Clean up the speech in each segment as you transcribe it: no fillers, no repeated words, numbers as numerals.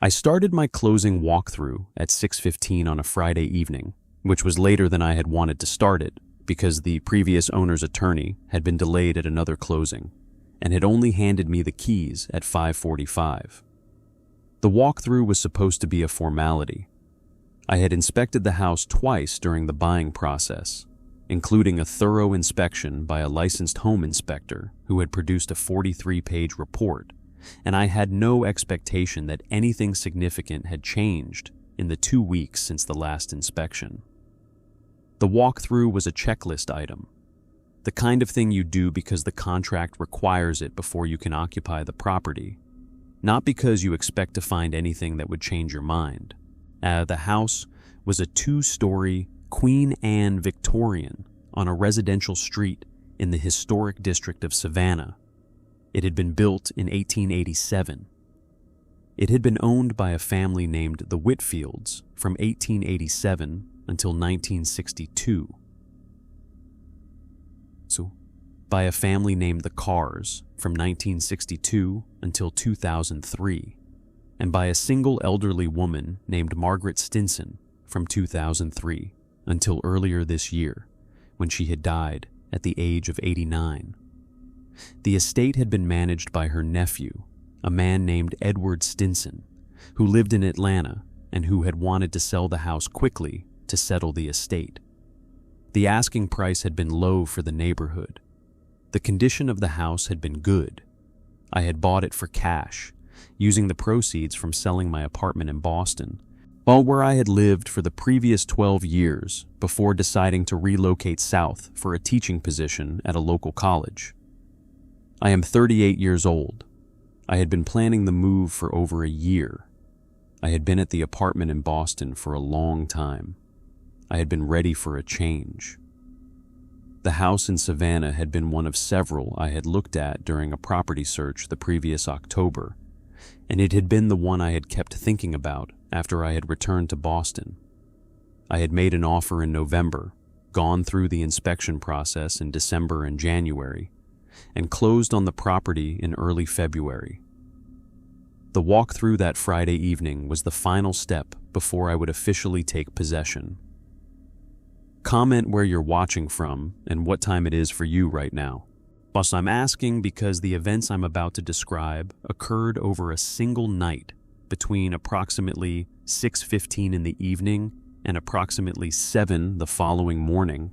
I started my closing walkthrough at 6:15 on a Friday evening, which was later than I had wanted to start it because the previous owner's attorney had been delayed at another closing and had only handed me the keys at 5:45. The walkthrough was supposed to be a formality. I had inspected the house twice during the buying process, including a thorough inspection by a licensed home inspector who had produced a 43-page report, and I had no expectation that anything significant had changed in the 2 weeks since the last inspection. The walkthrough was a checklist item, the kind of thing you do because the contract requires it before you can occupy the property, not because you expect to find anything that would change your mind. The house was a 2-story Queen Anne Victorian on a residential street in the historic district of Savannah. It had been built in 1887. It had been owned by a family named the Whitfields from 1887 until 1962. By a family named the Carrs from 1962 until 2003, and by a single elderly woman named Margaret Stinson from 2003 until earlier this year, when she had died at the age of 89. The estate had been managed by her nephew, a man named Edward Stinson, who lived in Atlanta and who had wanted to sell the house quickly to settle the estate. The asking price had been low for the neighborhood. The condition of the house had been good. I had bought it for cash, using the proceeds from selling my apartment in Boston, where I had lived for the previous 12 years before deciding to relocate south for a teaching position at a local college. I am 38 years old. I had been planning the move for over a year. I had been at the apartment in Boston for a long time. I had been ready for a change. The house in Savannah had been one of several I had looked at during a property search the previous October, and it had been the one I had kept thinking about after I had returned to Boston. I had made an offer in November, gone through the inspection process in December and January, and closed on the property in early February. The walkthrough that Friday evening was the final step before I would officially take possession. Comment where you're watching from and what time it is for you right now. Plus, I'm asking because the events I'm about to describe occurred over a single night between approximately 6:15 in the evening and approximately 7 the following morning,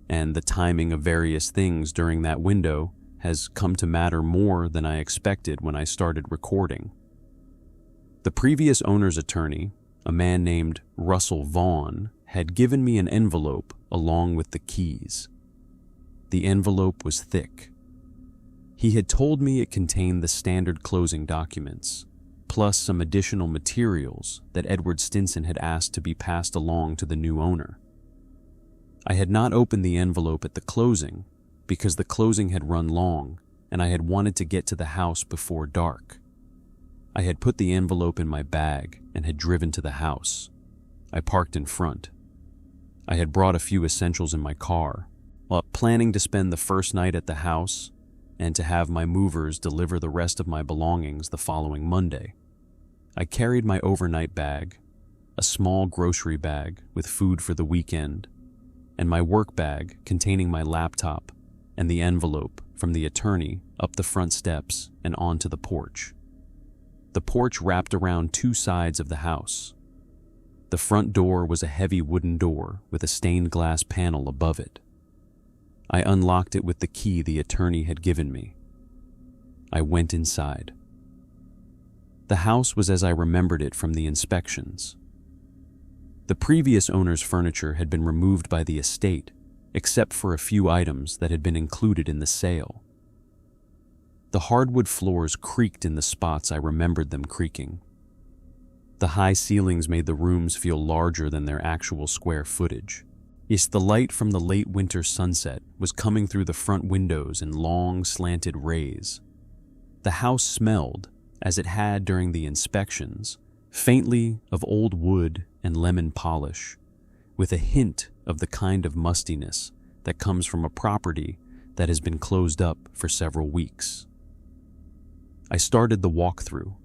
and the timing of various things during that window has come to matter more than I expected when I started recording. The previous owner's attorney, a man named Russell Vaughn, had given me an envelope along with the keys. The envelope was thick. He had told me it contained the standard closing documents, plus some additional materials that Edward Stinson had asked to be passed along to the new owner. I had not opened the envelope at the closing because the closing had run long and I had wanted to get to the house before dark. I had put the envelope in my bag and had driven to the house. I parked in front. I had brought a few essentials in my car, while planning to spend the first night at the house and to have my movers deliver the rest of my belongings the following Monday. I carried my overnight bag, a small grocery bag with food for the weekend, and my work bag containing my laptop and the envelope from the attorney up the front steps and onto the porch. The porch wrapped around 2 sides of the house. The front door was a heavy wooden door with a stained glass panel above it. I unlocked it with the key the attorney had given me. I went inside. The house was as I remembered it from the inspections. The previous owner's furniture had been removed by the estate, except for a few items that had been included in the sale. The hardwood floors creaked in the spots I remembered them creaking. The high ceilings made the rooms feel larger than their actual square footage. Yes, the light from the late winter sunset was coming through the front windows in long, slanted rays. The house smelled, as it had during the inspections, faintly of old wood and lemon polish, with a hint of the kind of mustiness that comes from a property that has been closed up for several weeks. I started the walkthrough.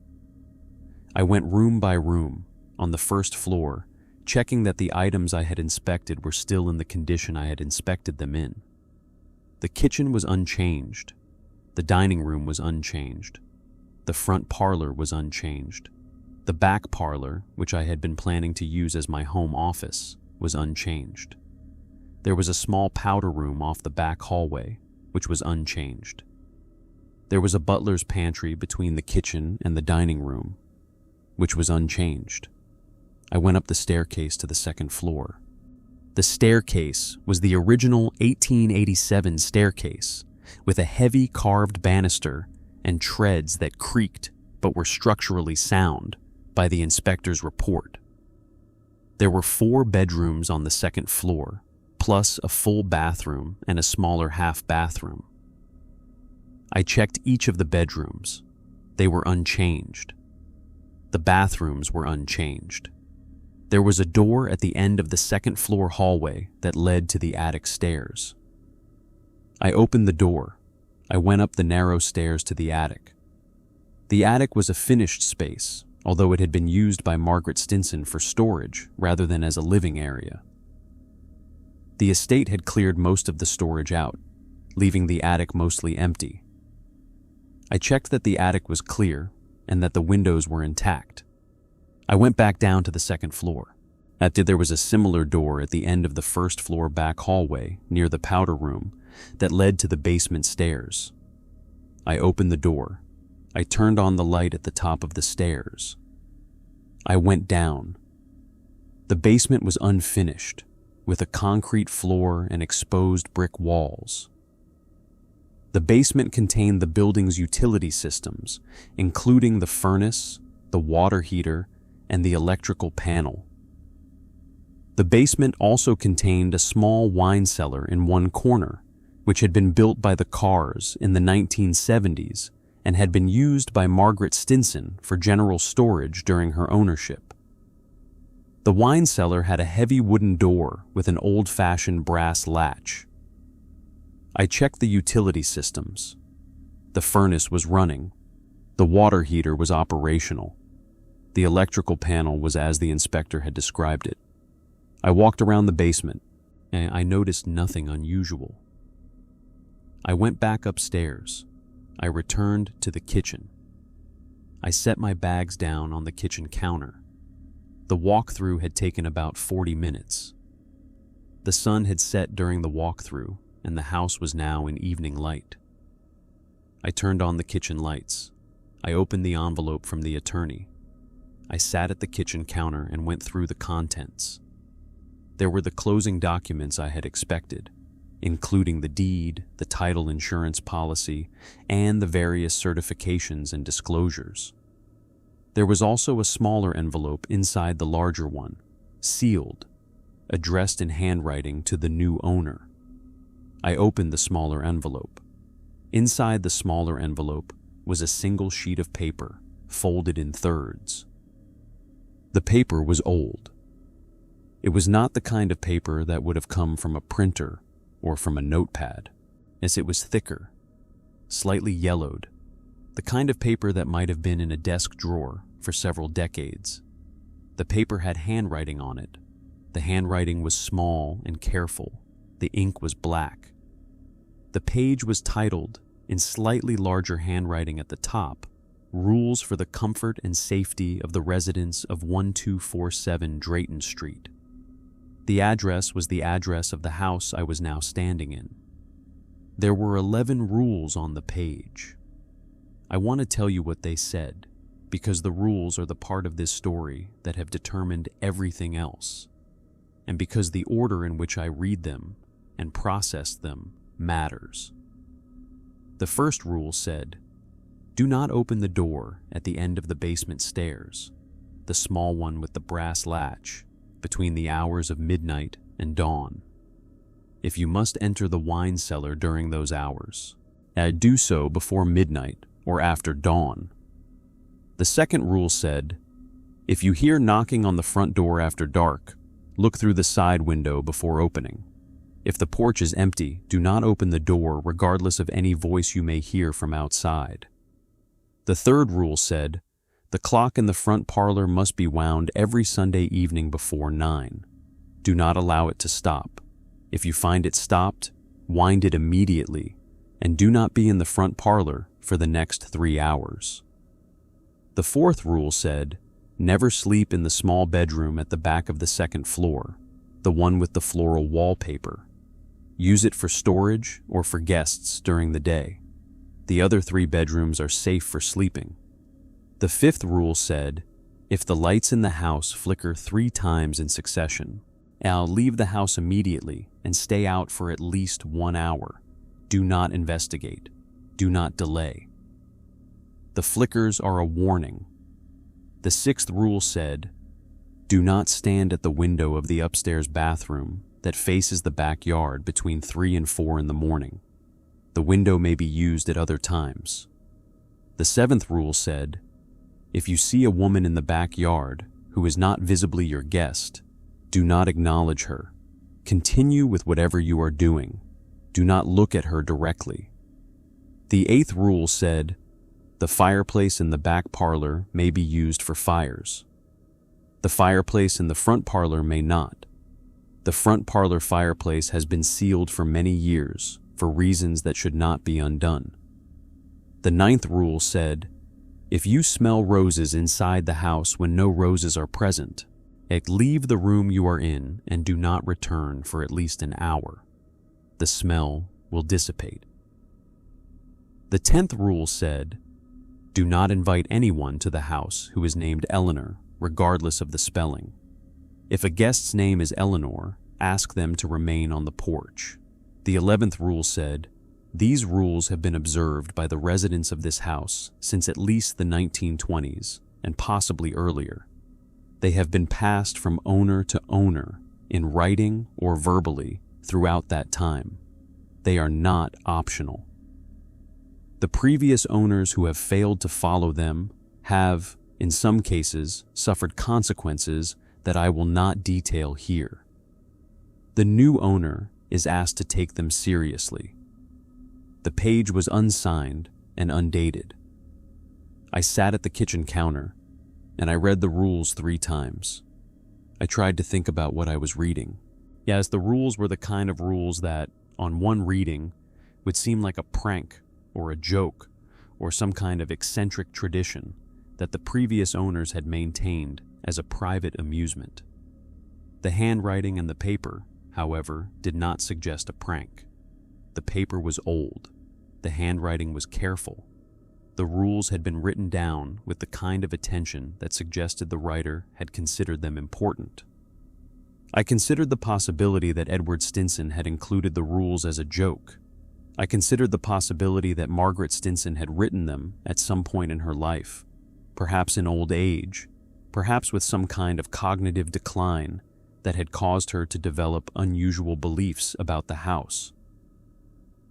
I went room by room, on the first floor, checking that the items I had inspected were still in the condition I had inspected them in. The kitchen was unchanged. The dining room was unchanged. The front parlor was unchanged. The back parlor, which I had been planning to use as my home office, was unchanged. There was a small powder room off the back hallway, which was unchanged. There was a butler's pantry between the kitchen and the dining room, which was unchanged. I went up the staircase to the second floor. The staircase was the original 1887 staircase, with a heavy carved banister and treads that creaked but were structurally sound by the inspector's report. There were 4 bedrooms on the second floor, plus a full bathroom and a smaller half bathroom. I checked each of the bedrooms. They were unchanged. The bathrooms were unchanged. There was a door at the end of the second floor hallway that led to the attic stairs. I opened the door. I went up the narrow stairs to the attic. The attic was a finished space, although it had been used by Margaret Stinson for storage rather than as a living area. The estate had cleared most of the storage out, leaving the attic mostly empty. I checked that the attic was clear and that the windows were intact. I went back down to the second floor. There was a similar door at the end of the first floor back hallway near the powder room that led to the basement stairs. I opened the door. I turned on the light at the top of the stairs. I went down. The basement was unfinished, with a concrete floor and exposed brick walls. The basement contained the building's utility systems, including the furnace, the water heater, and the electrical panel. The basement also contained a small wine cellar in one corner, which had been built by the Carrs in the 1970s and had been used by Margaret Stinson for general storage during her ownership. The wine cellar had a heavy wooden door with an old-fashioned brass latch. I checked the utility systems. The furnace was running. The water heater was operational. The electrical panel was as the inspector had described it. I walked around the basement, and I noticed nothing unusual. I went back upstairs. I returned to the kitchen. I set my bags down on the kitchen counter. The walkthrough had taken about 40 minutes. The sun had set during the walkthrough, and the house was now in evening light. I turned on the kitchen lights. I opened the envelope from the attorney. I sat at the kitchen counter and went through the contents. There were the closing documents I had expected, including the deed, the title insurance policy, and the various certifications and disclosures. There was also a smaller envelope inside the larger one, sealed, addressed in handwriting to the new owner. I opened the smaller envelope. Inside the smaller envelope was a single sheet of paper, folded in thirds. The paper was old. It was not the kind of paper that would have come from a printer or from a notepad, as it was thicker, slightly yellowed, the kind of paper that might have been in a desk drawer for several decades. The paper had handwriting on it. The handwriting was small and careful. The ink was black. The page was titled, in slightly larger handwriting at the top, Rules for the Comfort and Safety of the Residents of 1247 Drayton Street. The address was the address of the house I was now standing in. There were 11 rules on the page. I want to tell you what they said, because the rules are the part of this story that have determined everything else, and because the order in which I read them and process them matters. The first rule said, do not open the door at the end of the basement stairs, the small one with the brass latch, between the hours of midnight and dawn. If you must enter the wine cellar during those hours, do so before midnight or after dawn. The second rule said, if you hear knocking on the front door after dark, look through the side window before opening. If the porch is empty, do not open the door regardless of any voice you may hear from outside. The third rule said, The clock in the front parlor must be wound every Sunday evening before 9. Do not allow it to stop. If you find it stopped, wind it immediately, and do not be in the front parlor for the next 3 hours. The fourth rule said, never sleep in the small bedroom at the back of the second floor, the one with the floral wallpaper. Use it for storage or for guests during the day. The other 3 bedrooms are safe for sleeping. The fifth rule said, if the lights in the house flicker 3 times in succession, leave the house immediately and stay out for at least 1 hour. Do not investigate. Do not delay. The flickers are a warning. The sixth rule said, do not stand at the window of the upstairs bathroom that faces the backyard between 3 and 4 in the morning. The window may be used at other times. The seventh rule said, if you see a woman in the backyard who is not visibly your guest, do not acknowledge her. Continue with whatever you are doing. Do not look at her directly. The eighth rule said, the fireplace in the back parlor may be used for fires. The fireplace in the front parlor may not. The front parlor fireplace has been sealed for many years for reasons that should not be undone. The ninth rule said, if you smell roses inside the house when no roses are present, leave the room you are in and do not return for at least an hour. The smell will dissipate. The 10th rule said, do not invite anyone to the house who is named Eleanor, regardless of the spelling. If a guest's name is Eleanor, ask them to remain on the porch. The 11th rule said, these rules have been observed by the residents of this house since at least the 1920s and possibly earlier. They have been passed from owner to owner in writing or verbally throughout that time. They are not optional. The previous owners who have failed to follow them have, in some cases, suffered consequences that I will not detail here. The new owner is asked to take them seriously. The page was unsigned and undated. I sat at the kitchen counter and I read the rules 3 times. I tried to think about what I was reading. Yes, the rules were the kind of rules that, on one reading, would seem like a prank or a joke or some kind of eccentric tradition that the previous owners had maintained as a private amusement. The handwriting and the paper, however, did not suggest a prank. The paper was old. The handwriting was careful. The rules had been written down with the kind of attention that suggested the writer had considered them important. I considered the possibility that Edward Stinson had included the rules as a joke. I considered the possibility that Margaret Stinson had written them at some point in her life, perhaps in old age, perhaps with some kind of cognitive decline that had caused her to develop unusual beliefs about the house.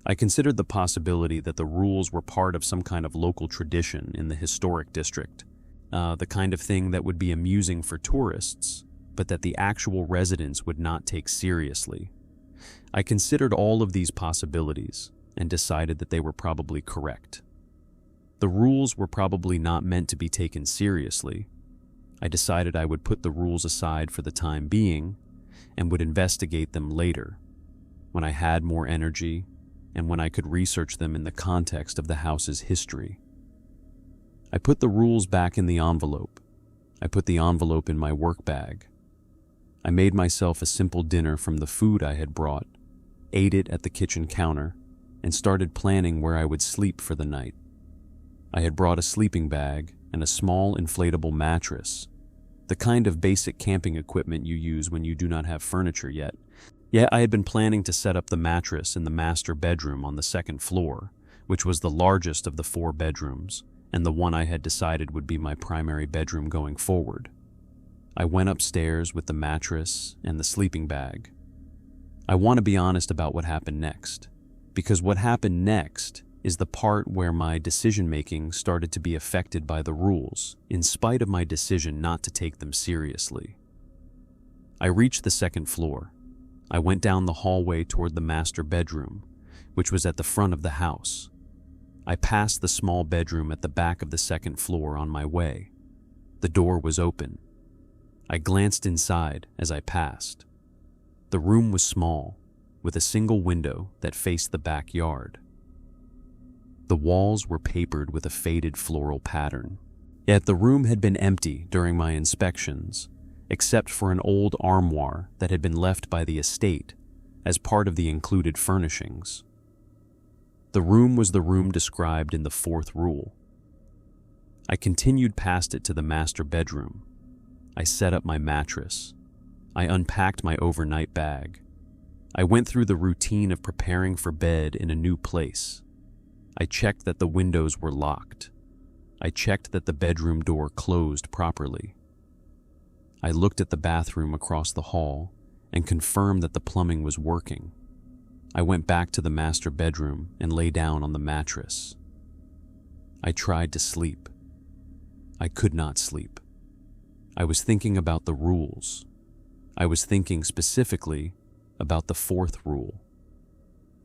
I considered the possibility that the rules were part of some kind of local tradition in the historic district, the kind of thing that would be amusing for tourists, but that the actual residents would not take seriously. I considered all of these possibilities and decided that they were probably correct. The rules were probably not meant to be taken seriously. I decided I would put the rules aside for the time being and would investigate them later, when I had more energy and when I could research them in the context of the house's history. I put the rules back in the envelope. I put the envelope in my work bag. I made myself a simple dinner from the food I had brought, ate it at the kitchen counter, and started planning where I would sleep for the night. I had brought a sleeping bag and a small inflatable mattress, the kind of basic camping equipment you use when you do not have furniture yet. Yet I had been planning to set up the mattress in the master bedroom on the second floor, which was the largest of the 4 bedrooms, and the one I had decided would be my primary bedroom going forward. I went upstairs with the mattress and the sleeping bag. I want to be honest about what happened next, because what happened next is the part where my decision-making started to be affected by the rules, in spite of my decision not to take them seriously. I reached the second floor. I went down the hallway toward the master bedroom, which was at the front of the house. I passed the small bedroom at the back of the second floor on my way. The door was open. I glanced inside as I passed. The room was small, with a single window that faced the backyard. The walls were papered with a faded floral pattern, yet the room had been empty during my inspections, except for an old armoire that had been left by the estate as part of the included furnishings. The room was the room described in the fourth rule. I continued past it to the master bedroom. I set up my mattress. I unpacked my overnight bag. I went through the routine of preparing for bed in a new place. I checked that the windows were locked. I checked that the bedroom door closed properly. I looked at the bathroom across the hall and confirmed that the plumbing was working. I went back to the master bedroom and lay down on the mattress. I tried to sleep. I could not sleep. I was thinking about the rules. I was thinking specifically about the fourth rule,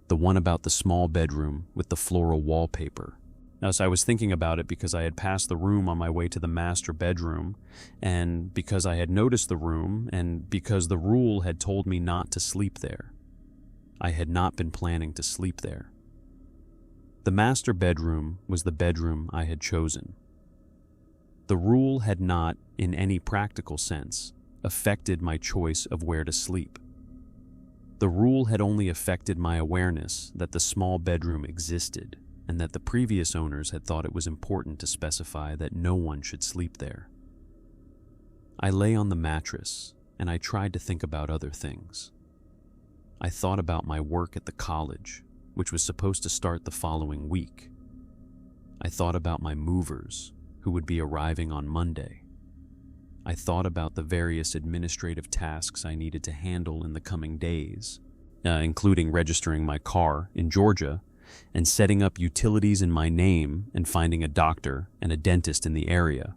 the one about the small bedroom with the floral wallpaper. Now, so I was thinking about it because I had passed the room on my way to the master bedroom, and because I had noticed the room, and because the rule had told me not to sleep there. I had not been planning to sleep there. The master bedroom was the bedroom I had chosen. The rule had not, in any practical sense, affected my choice of where to sleep. The rule had only affected my awareness that the small bedroom existed, and that the previous owners had thought it was important to specify that no one should sleep there. I lay on the mattress, and I tried to think about other things. I thought about my work at the college, which was supposed to start the following week. I thought about my movers, who would be arriving on Monday. I thought about the various administrative tasks I needed to handle in the coming days, including registering my car in Georgia and setting up utilities in my name and finding a doctor and a dentist in the area.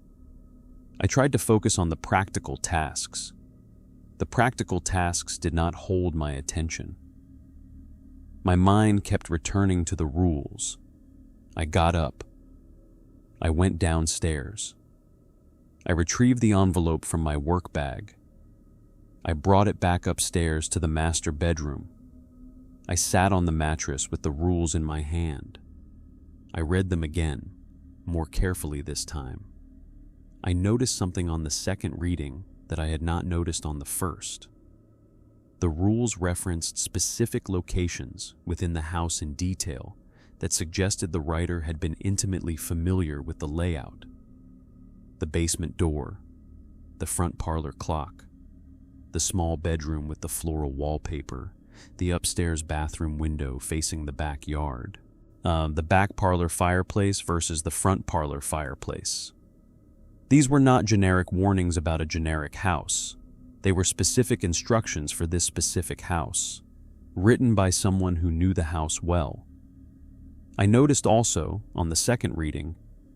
I tried to focus on the practical tasks. The practical tasks did not hold my attention. My mind kept returning to the rules. I got up. I went downstairs. I retrieved the envelope from my work bag. I brought it back upstairs to the master bedroom. I sat on the mattress with the rules in my hand. I read them again, more carefully this time. I noticed something on the second reading that I had not noticed on the first. The rules referenced specific locations within the house in detail that suggested the writer had been intimately familiar with the layout. The basement door, the front parlor clock, the small bedroom with the floral wallpaper, the upstairs bathroom window facing the backyard, the back parlor fireplace versus the front parlor fireplace. These were not generic warnings about a generic house. They were specific instructions for this specific house, written by someone who knew the house well. I noticed also, on the second reading,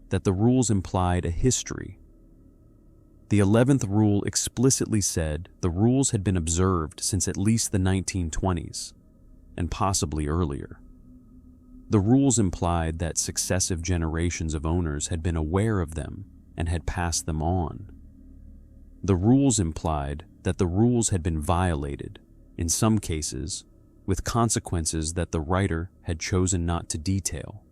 that the rules implied a history. The 11th rule explicitly said the rules had been observed since at least the 1920s, and possibly earlier. The rules implied that successive generations of owners had been aware of them and had passed them on. The rules implied that the rules had been violated, in some cases, with consequences that the writer had chosen not to detail.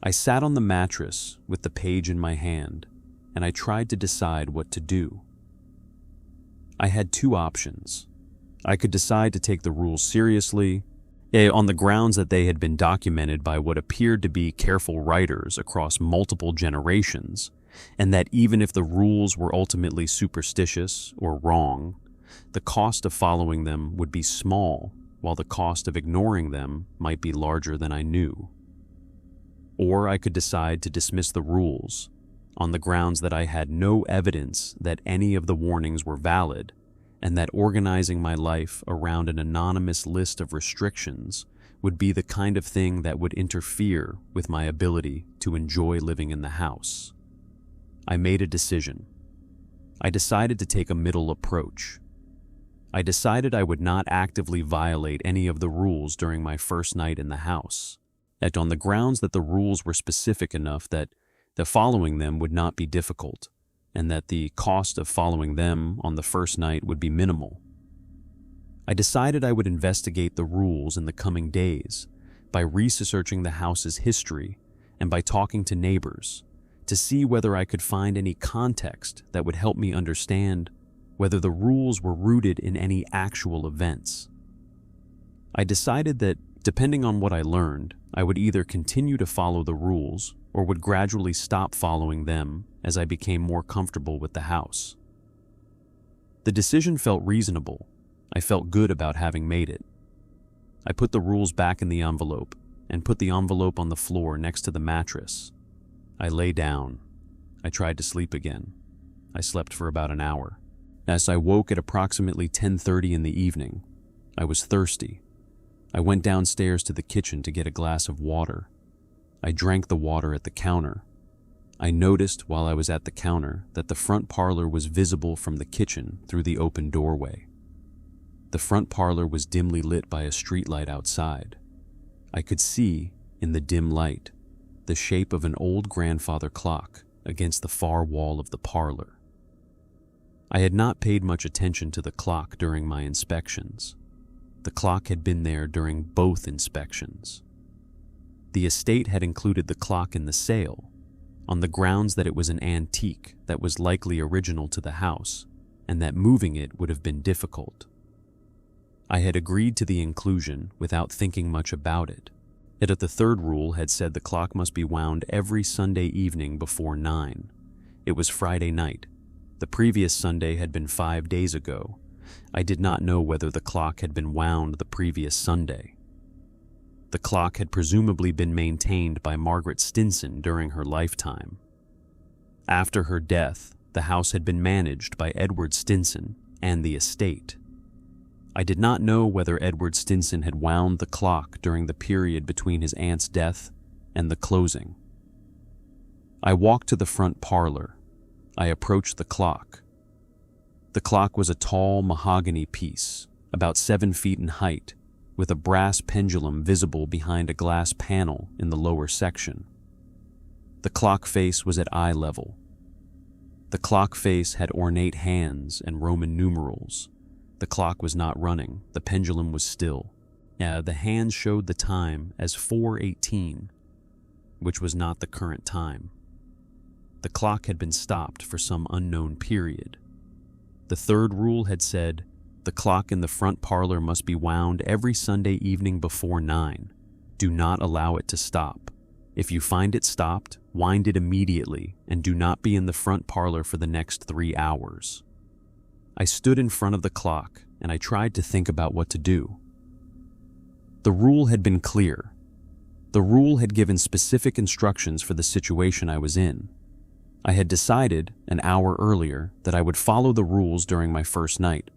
I sat on the mattress with the page in my hand, and I tried to decide what to do. I had two options. I could decide to take the rules seriously, on the grounds that they had been documented by what appeared to be careful writers across multiple generations, and that even if the rules were ultimately superstitious or wrong, the cost of following them would be small, while the cost of ignoring them might be larger than I knew. Or I could decide to dismiss the rules, on the grounds that I had no evidence that any of the warnings were valid, and that organizing my life around an anonymous list of restrictions would be the kind of thing that would interfere with my ability to enjoy living in the house. I made a decision. I decided to take a middle approach. I decided I would not actively violate any of the rules during my first night in the house, and on the grounds that the rules were specific enough that following them would not be difficult, and that the cost of following them on the first night would be minimal. I decided I would investigate the rules in the coming days by researching the house's history and by talking to neighbors to see whether I could find any context that would help me understand whether the rules were rooted in any actual events. I decided that, depending on what I learned, I would either continue to follow the rules or would gradually stop following them as I became more comfortable with the house. The decision felt reasonable. I felt good about having made it. I put the rules back in the envelope and put the envelope on the floor next to the mattress. I lay down. I tried to sleep again. I slept for about an hour. As I woke at approximately 10:30 in the evening, I was thirsty. I went downstairs to the kitchen to get a glass of water. I drank the water at the counter. I noticed while I was at the counter that the front parlor was visible from the kitchen through the open doorway. The front parlor was dimly lit by a streetlight outside. I could see, in the dim light, the shape of an old grandfather clock against the far wall of the parlor. I had not paid much attention to the clock during my inspections. The clock had been there during both inspections. The estate had included the clock in the sale, on the grounds that it was an antique that was likely original to the house, and that moving it would have been difficult. I had agreed to the inclusion without thinking much about it. Yet the third rule had said the clock must be wound every Sunday evening before 9. It was Friday night. The previous Sunday had been 5 days ago. I did not know whether the clock had been wound the previous Sunday. The clock had presumably been maintained by Margaret Stinson during her lifetime. After her death, the house had been managed by Edward Stinson and the estate. I did not know whether Edward Stinson had wound the clock during the period between his aunt's death and the closing. I walked to the front parlor. I approached the clock. The clock was a tall mahogany piece, about 7 feet in height, with a brass pendulum visible behind a glass panel in the lower section. The clock face was at eye level. The clock face had ornate hands and Roman numerals. The clock was not running. The pendulum was still. The hands showed the time as 4:18, which was not the current time. The clock had been stopped for some unknown period. The third rule had said, the clock in the front parlor must be wound every Sunday evening before 9. Do not allow it to stop. If you find it stopped, wind it immediately and do not be in the front parlor for the next 3 hours. I stood in front of the clock and I tried to think about what to do. The rule had been clear. The rule had given specific instructions for the situation I was in. I had decided an hour earlier that I would follow the rules during my first night.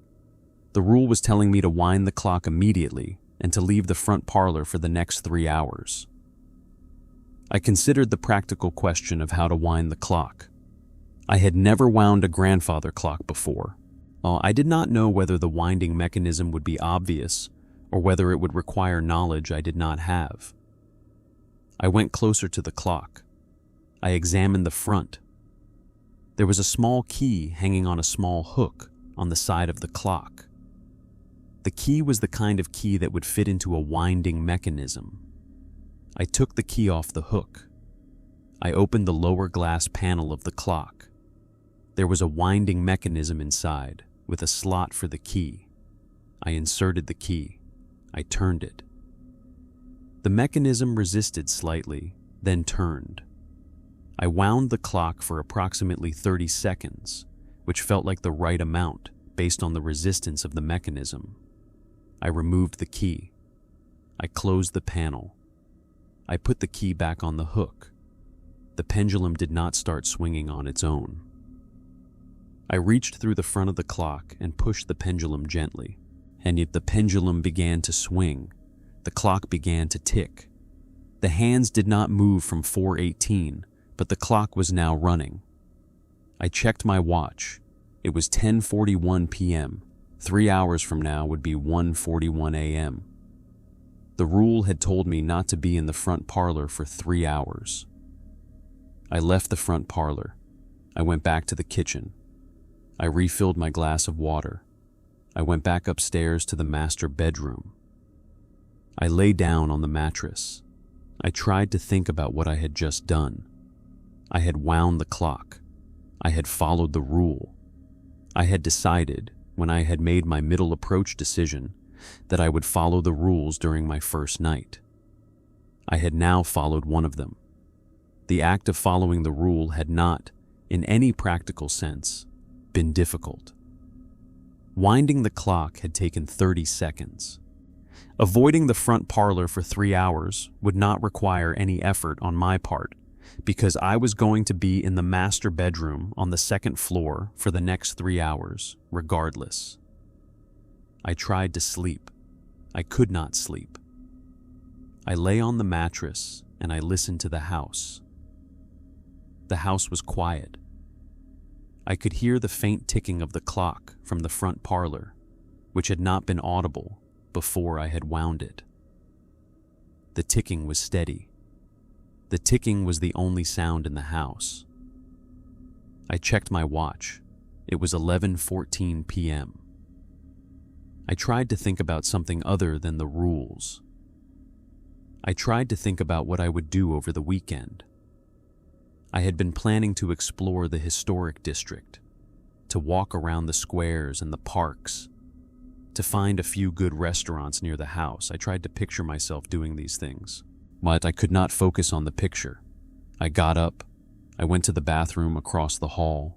The rule was telling me to wind the clock immediately and to leave the front parlor for the next 3 hours. I considered the practical question of how to wind the clock. I had never wound a grandfather clock before. I did not know whether the winding mechanism would be obvious or whether it would require knowledge I did not have. I went closer to the clock. I examined the front. There was a small key hanging on a small hook on the side of the clock. The key was the kind of key that would fit into a winding mechanism. I took the key off the hook. I opened the lower glass panel of the clock. There was a winding mechanism inside, with a slot for the key. I inserted the key. I turned it. The mechanism resisted slightly, then turned. I wound the clock for approximately 30 seconds, which felt like the right amount based on the resistance of the mechanism. I removed the key. I closed the panel. I put the key back on the hook. The pendulum did not start swinging on its own. I reached through the front of the clock and pushed the pendulum gently, and yet the pendulum began to swing. The clock began to tick. The hands did not move from 4:18, but the clock was now running. I checked my watch. It was 10:41 p.m. 3 hours from now would be 1:41 a.m. The rule had told me not to be in the front parlor for 3 hours. I left the front parlor. I went back to the kitchen. I refilled my glass of water. I went back upstairs to the master bedroom. I lay down on the mattress. I tried to think about what I had just done. I had wound the clock. I had followed the rule. I had decided, when I had made my middle approach decision, that I would follow the rules during my first night. I had now followed one of them. The act of following the rule had not, in any practical sense, been difficult. Winding the clock had taken 30 seconds. Avoiding the front parlor for 3 hours would not require any effort on my part, because I was going to be in the master bedroom on the second floor for the next 3 hours, regardless. I tried to sleep. I could not sleep. I lay on the mattress and I listened to the house. The house was quiet. I could hear the faint ticking of the clock from the front parlor, which had not been audible before I had wound it. The ticking was steady. The ticking was the only sound in the house. I checked my watch. It was 11:14 p.m. I tried to think about something other than the rules. I tried to think about what I would do over the weekend. I had been planning to explore the historic district, to walk around the squares and the parks, to find a few good restaurants near the house. I tried to picture myself doing these things, but I could not focus on the picture. I got up. I went to the bathroom across the hall.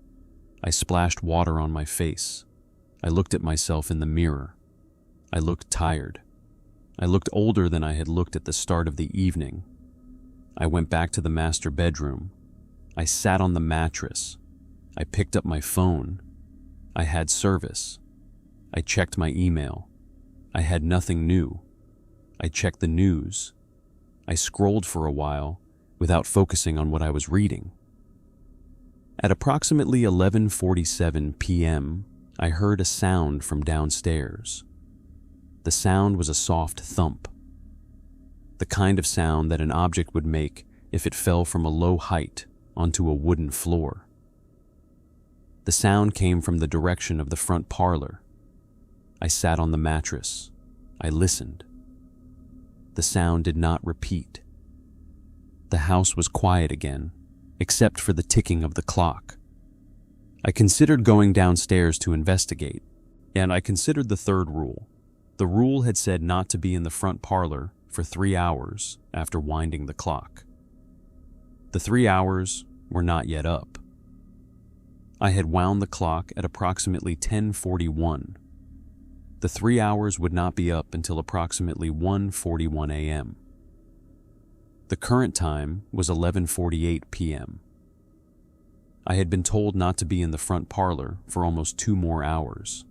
I splashed water on my face. I looked at myself in the mirror. I looked tired. I looked older than I had looked at the start of the evening. I went back to the master bedroom. I sat on the mattress. I picked up my phone. I had service. I checked my email. I had nothing new. I checked the news. I scrolled for a while without focusing on what I was reading. At approximately 11:47 p.m., I heard a sound from downstairs. The sound was a soft thump, the kind of sound that an object would make if it fell from a low height onto a wooden floor. The sound came from the direction of the front parlor. I sat on the mattress. I listened. The sound did not repeat. The house was quiet again, except for the ticking of the clock. I considered going downstairs to investigate, and I considered the third rule. The rule had said not to be in the front parlor for 3 hours after winding the clock. The 3 hours were not yet up. I had wound the clock at approximately 10:41. The 3 hours would not be up until approximately 1:41 a.m. The current time was 11:48 p.m. I had been told not to be in the front parlor for almost 2 more hours.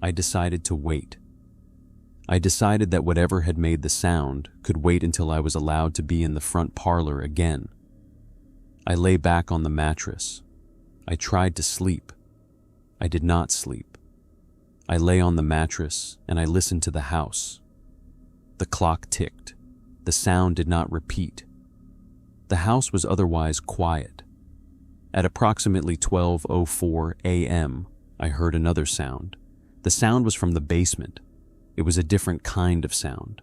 I decided to wait. I decided that whatever had made the sound could wait until I was allowed to be in the front parlor again. I lay back on the mattress. I tried to sleep. I did not sleep. I lay on the mattress and I listened to the house. The clock ticked. The sound did not repeat. The house was otherwise quiet. At approximately 12:04 a.m., I heard another sound. The sound was from the basement. It was a different kind of sound.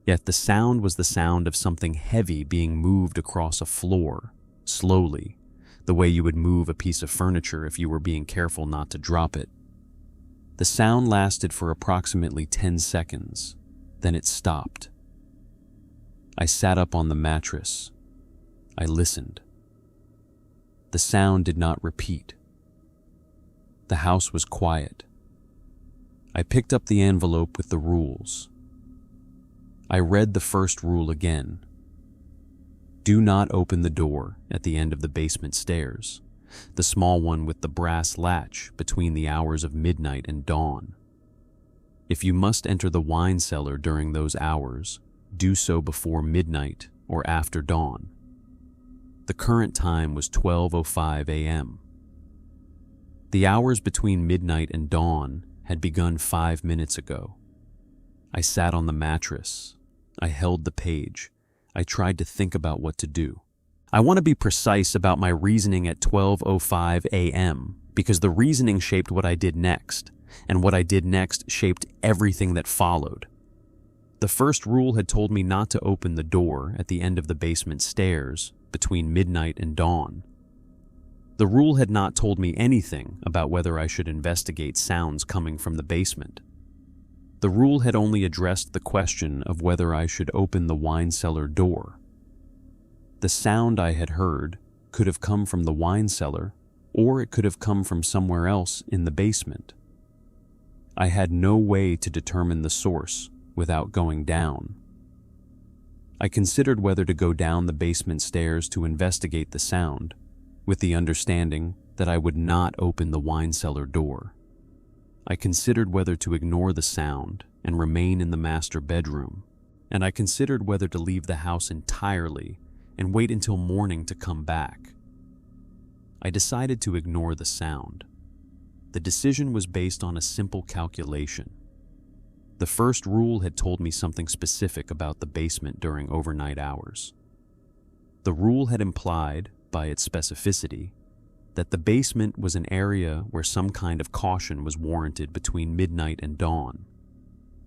Yet the sound was the sound of something heavy being moved across a floor, slowly, the way you would move a piece of furniture if you were being careful not to drop it. The sound lasted for approximately 10 seconds, then it stopped. I sat up on the mattress. I listened. The sound did not repeat. The house was quiet. I picked up the envelope with the rules. I read the first rule again. Do not open the door at the end of the basement stairs, the small one with the brass latch between the hours of midnight and dawn. If you must enter the wine cellar during those hours, do so before midnight or after dawn. The current time was 12:05 a.m. The hours between midnight and dawn had begun 5 minutes ago. I sat on the mattress. I held the page. I tried to think about what to do. I want to be precise about my reasoning at 12:05 a.m. because the reasoning shaped what I did next, and what I did next shaped everything that followed. The first rule had told me not to open the door at the end of the basement stairs between midnight and dawn. The rule had not told me anything about whether I should investigate sounds coming from the basement. The rule had only addressed the question of whether I should open the wine cellar door. The sound I had heard could have come from the wine cellar, or it could have come from somewhere else in the basement. I had no way to determine the source without going down. I considered whether to go down the basement stairs to investigate the sound, with the understanding that I would not open the wine cellar door. I considered whether to ignore the sound and remain in the master bedroom, and I considered whether to leave the house entirely and wait until morning to come back. I decided to ignore the sound. The decision was based on a simple calculation. The first rule had told me something specific about the basement during overnight hours. The rule had implied, by its specificity, that the basement was an area where some kind of caution was warranted between midnight and dawn.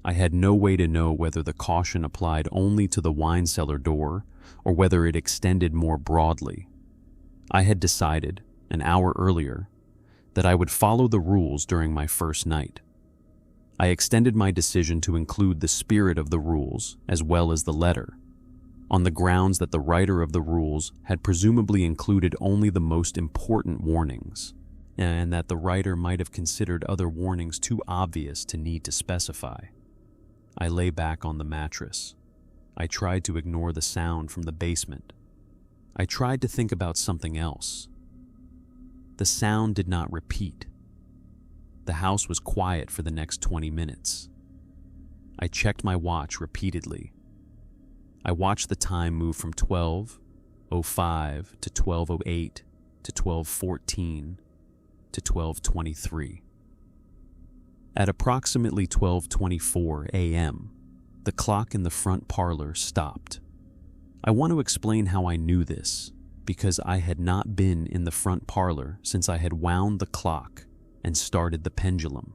I had no way to know whether the caution applied only to the wine cellar door or whether it extended more broadly. I had decided, an hour earlier, that I would follow the rules during my first night. I extended my decision to include the spirit of the rules as well as the letter, on the grounds that the writer of the rules had presumably included only the most important warnings, and that the writer might have considered other warnings too obvious to need to specify. I lay back on the mattress. I tried to ignore the sound from the basement. I tried to think about something else. The sound did not repeat. The house was quiet for the next 20 minutes. I checked my watch repeatedly. I watched the time move from 12:05 to 12:08 to 12:14 to 12:23. At approximately 12:24 a.m., the clock in the front parlor stopped. I want to explain how I knew this, because I had not been in the front parlor since I had wound the clock and started the pendulum.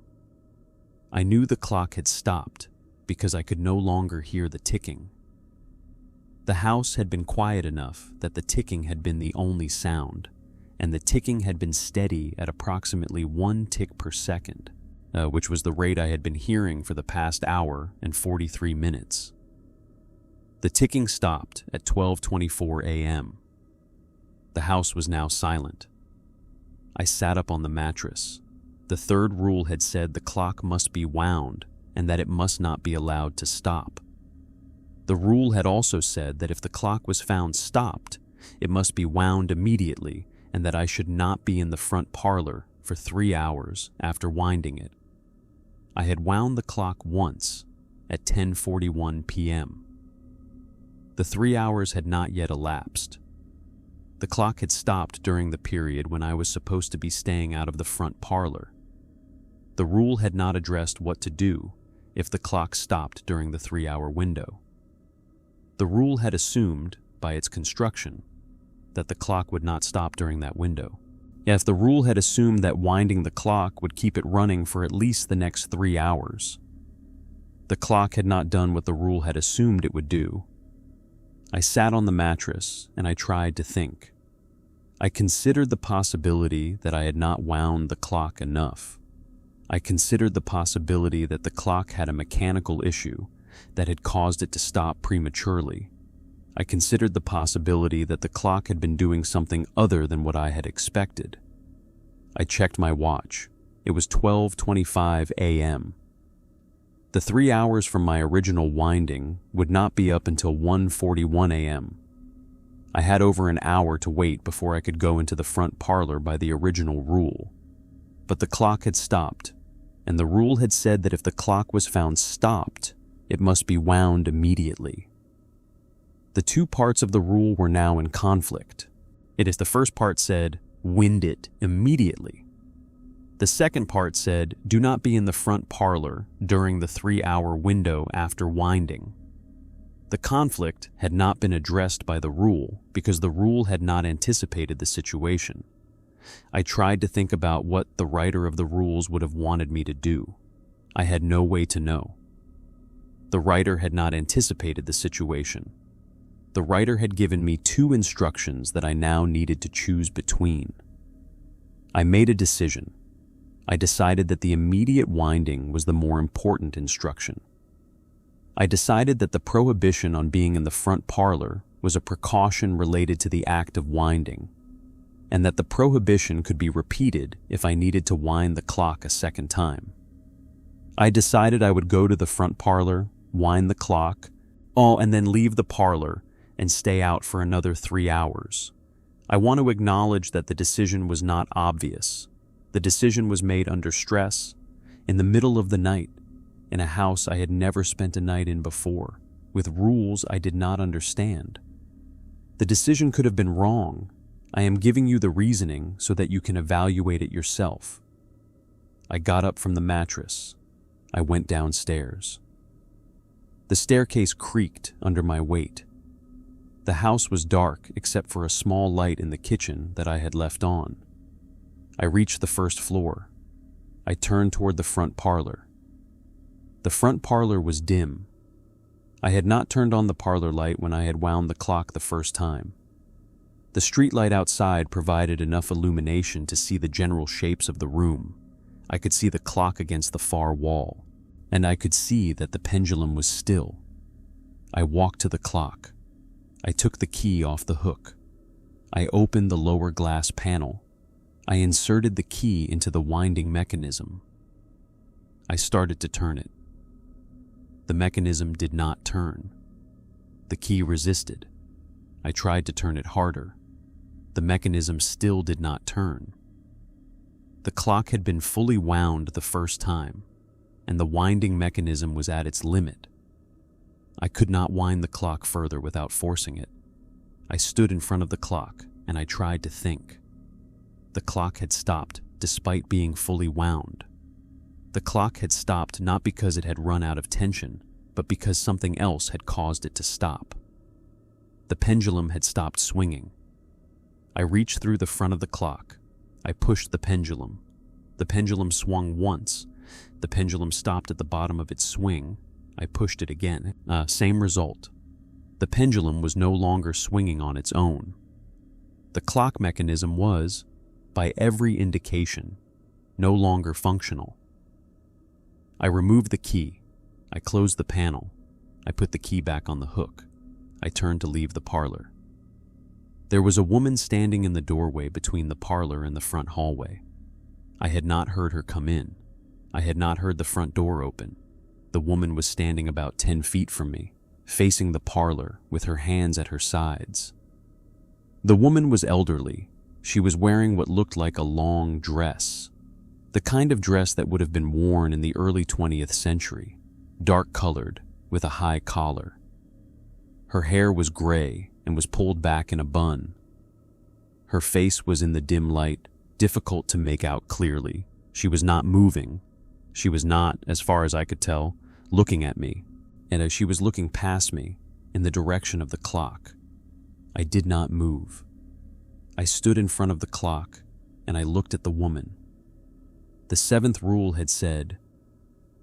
I knew the clock had stopped because I could no longer hear the ticking. The house had been quiet enough that the ticking had been the only sound, and the ticking had been steady at approximately 1 tick per second, which was the rate I had been hearing for the past hour and 43 minutes. The ticking stopped at 12:24 a.m. The house was now silent. I sat up on the mattress. The third rule had said the clock must be wound and that it must not be allowed to stop. The rule had also said that if the clock was found stopped, it must be wound immediately and that I should not be in the front parlor for 3 hours after winding it. I had wound the clock once at 10:41 p.m. The 3 hours had not yet elapsed. The clock had stopped during the period when I was supposed to be staying out of the front parlor. The rule had not addressed what to do if the clock stopped during the 3-hour window. The rule had assumed, by its construction, that the clock would not stop during that window. If the rule had assumed that winding the clock would keep it running for at least the next 3 hours, the clock had not done what the rule had assumed it would do. I sat on the mattress and I tried to think. I considered the possibility that I had not wound the clock enough. I considered the possibility that the clock had a mechanical issue that had caused it to stop prematurely. I considered the possibility that the clock had been doing something other than what I had expected. I checked my watch. It was 12:25 a.m. The 3 hours from my original winding would not be up until 1:41 a.m. I had over an hour to wait before I could go into the front parlor by the original rule. But the clock had stopped, and the rule had said that if the clock was found stopped, it must be wound immediately. The two parts of the rule were now in conflict. The first part said, wind it immediately. The second part said, do not be in the front parlor during the 3-hour window after winding. The conflict had not been addressed by the rule because the rule had not anticipated the situation. I tried to think about what the writer of the rules would have wanted me to do. I had no way to know. The writer had not anticipated the situation. The writer had given me two instructions that I now needed to choose between. I made a decision. I decided that the immediate winding was the more important instruction. I decided that the prohibition on being in the front parlor was a precaution related to the act of winding, and that the prohibition could be repeated if I needed to wind the clock a second time. I decided I would go to the front parlor, wind the clock, and then leave the parlor and stay out for another 3 hours. I want to acknowledge that the decision was not obvious. The decision was made under stress, in the middle of the night, in a house I had never spent a night in before, with rules I did not understand. The decision could have been wrong. I am giving you the reasoning so that you can evaluate it yourself. I got up from the mattress. I went downstairs. The staircase creaked under my weight. The house was dark except for a small light in the kitchen that I had left on. I reached the first floor. I turned toward the front parlor. The front parlor was dim. I had not turned on the parlor light when I had wound the clock the first time. The street light outside provided enough illumination to see the general shapes of the room. I could see the clock against the far wall, and I could see that the pendulum was still. I walked to the clock. I took the key off the hook. I opened the lower glass panel. I inserted the key into the winding mechanism. I started to turn it. The mechanism did not turn. The key resisted. I tried to turn it harder. The mechanism still did not turn. The clock had been fully wound the first time, and the winding mechanism was at its limit. I could not wind the clock further without forcing it. I stood in front of the clock, and I tried to think. The clock had stopped despite being fully wound. The clock had stopped not because it had run out of tension, but because something else had caused it to stop. The pendulum had stopped swinging. I reached through the front of the clock. I pushed the pendulum. The pendulum swung once. The pendulum stopped at the bottom of its swing. I pushed it again. Same result. The pendulum was no longer swinging on its own. The clock mechanism was, by every indication, no longer functional. I removed the key. I closed the panel. I put the key back on the hook. I turned to leave the parlor. There was a woman standing in the doorway between the parlor and the front hallway. I had not heard her come in. I had not heard the front door open. The woman was standing about 10 feet from me, facing the parlor with her hands at her sides. The woman was elderly. She was wearing what looked like a long dress, the kind of dress that would have been worn in the early 20th century, dark-colored with a high collar. Her hair was gray and was pulled back in a bun. Her face was in the dim light, difficult to make out clearly. She was not moving. She was not, as far as I could tell, looking at me, and as she was looking past me, in the direction of the clock, I did not move. I stood in front of the clock, and I looked at the woman. The 7th rule had said,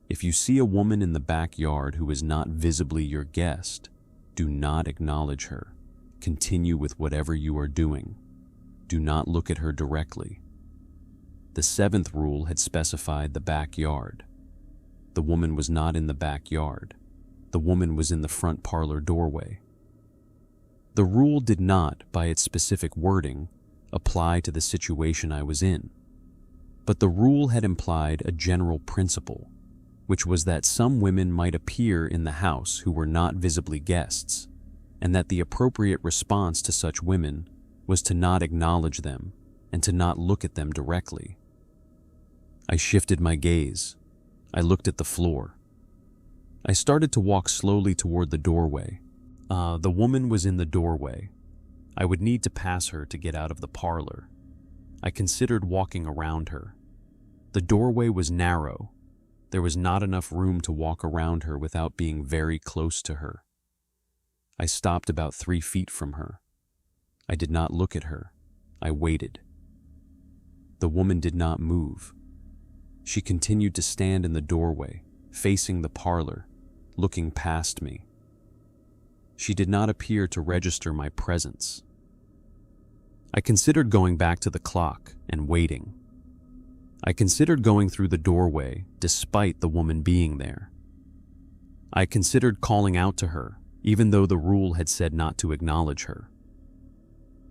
if you see a woman in the backyard who is not visibly your guest, do not acknowledge her. Continue with whatever you are doing. Do not look at her directly. The 7th rule had specified the backyard. The woman was not in the backyard. The woman was in the front parlor doorway. The rule did not, by its specific wording, apply to the situation I was in. But the rule had implied a general principle, which was that some women might appear in the house who were not visibly guests, and that the appropriate response to such women was to not acknowledge them and to not look at them directly. I shifted my gaze. I looked at the floor. I started to walk slowly toward the doorway. The woman was in the doorway. I would need to pass her to get out of the parlor. I considered walking around her. The doorway was narrow. There was not enough room to walk around her without being very close to her. I stopped about 3 feet from her. I did not look at her. I waited. The woman did not move. She continued to stand in the doorway, facing the parlor, looking past me. She did not appear to register my presence. I considered going back to the clock and waiting. I considered going through the doorway despite the woman being there. I considered calling out to her, even though the rule had said not to acknowledge her.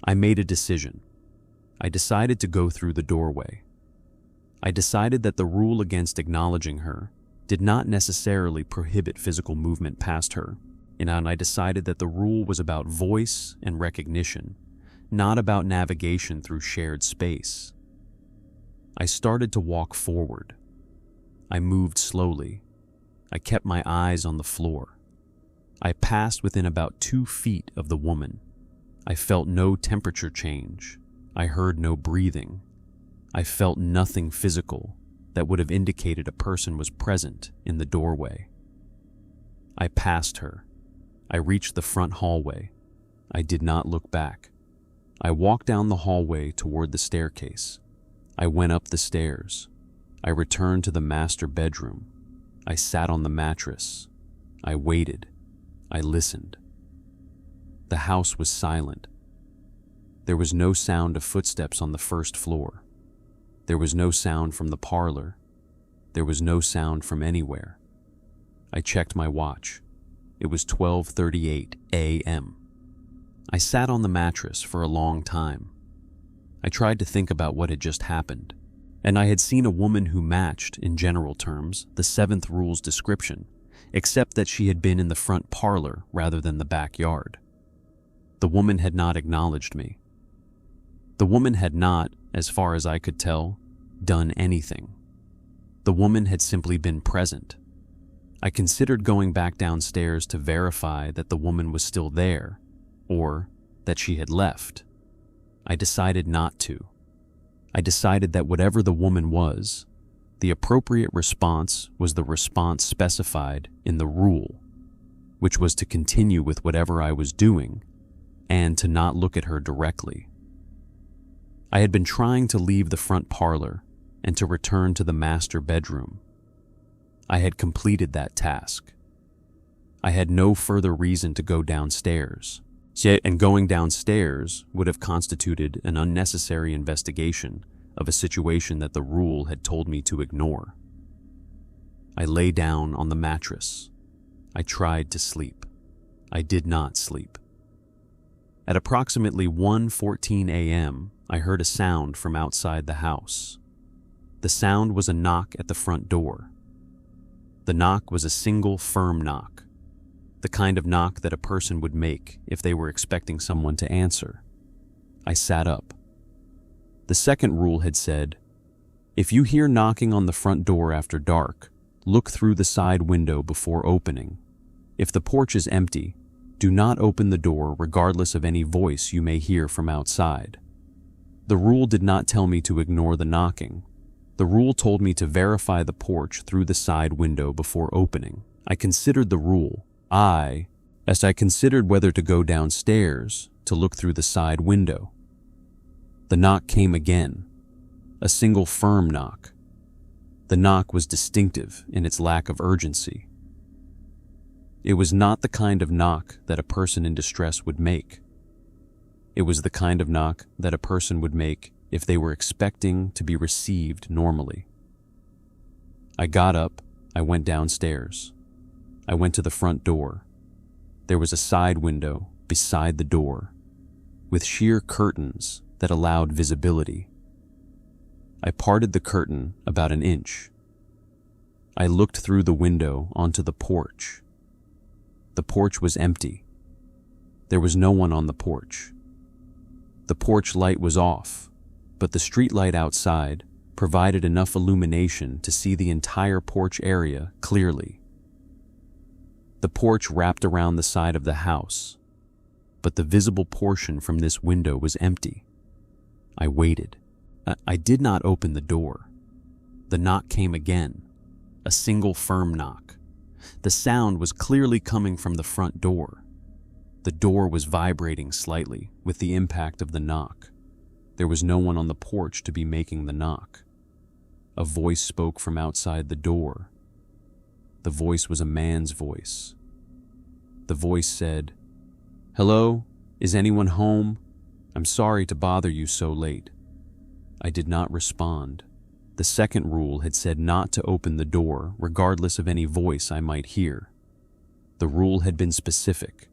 I made a decision. I decided to go through the doorway. I decided that the rule against acknowledging her did not necessarily prohibit physical movement past her, and I decided that the rule was about voice and recognition, not about navigation through shared space. I started to walk forward. I moved slowly. I kept my eyes on the floor. I passed within about 2 feet of the woman. I felt no temperature change. I heard no breathing. I felt nothing physical that would have indicated a person was present in the doorway. I passed her. I reached the front hallway. I did not look back. I walked down the hallway toward the staircase. I went up the stairs. I returned to the master bedroom. I sat on the mattress. I waited. I listened. The house was silent. There was no sound of footsteps on the first floor. There was no sound from the parlor. There was no sound from anywhere. I checked my watch. It was 12:38 a.m. I sat on the mattress for a long time. I tried to think about what had just happened, and I had seen a woman who matched, in general terms, the 7th rule's description, except that she had been in the front parlor rather than the backyard. The woman had not acknowledged me. The woman had not, as far as I could tell, done anything. The woman had simply been present. I considered going back downstairs to verify that the woman was still there, or that she had left. I decided not to. I decided that whatever the woman was, the appropriate response was the response specified in the rule, which was to continue with whatever I was doing and to not look at her directly. I had been trying to leave the front parlor and to return to the master bedroom. I had completed that task. I had no further reason to go downstairs, and going downstairs would have constituted an unnecessary investigation of a situation that the rule had told me to ignore. I lay down on the mattress. I tried to sleep. I did not sleep. At approximately 1:14 a.m., I heard a sound from outside the house. The sound was a knock at the front door. The knock was a single, firm knock, the kind of knock that a person would make if they were expecting someone to answer. I sat up. The second rule had said, if you hear knocking on the front door after dark, look through the side window before opening. If the porch is empty, do not open the door regardless of any voice you may hear from outside. The rule did not tell me to ignore the knocking. The rule told me to verify the porch through the side window before opening. I considered the rule. As I considered whether to go downstairs to look through the side window. The knock came again, a single firm knock. The knock was distinctive in its lack of urgency. It was not the kind of knock that a person in distress would make. It was the kind of knock that a person would make if they were expecting to be received normally. I got up, I went downstairs. I went to the front door. There was a side window beside the door, with sheer curtains that allowed visibility. I parted the curtain about an inch. I looked through the window onto the porch. The porch was empty. There was no one on the porch. The porch light was off, but the street light outside provided enough illumination to see the entire porch area clearly. The porch wrapped around the side of the house, but the visible portion from this window was empty. I waited. I did not open the door. The knock came again, a single firm knock. The sound was clearly coming from the front door. The door was vibrating slightly with the impact of the knock. There was no one on the porch to be making the knock. A voice spoke from outside the door. The voice was a man's voice. The voice said, "Hello, is anyone home? I'm sorry to bother you so late." I did not respond. The second rule had said not to open the door, regardless of any voice I might hear. The rule had been specific.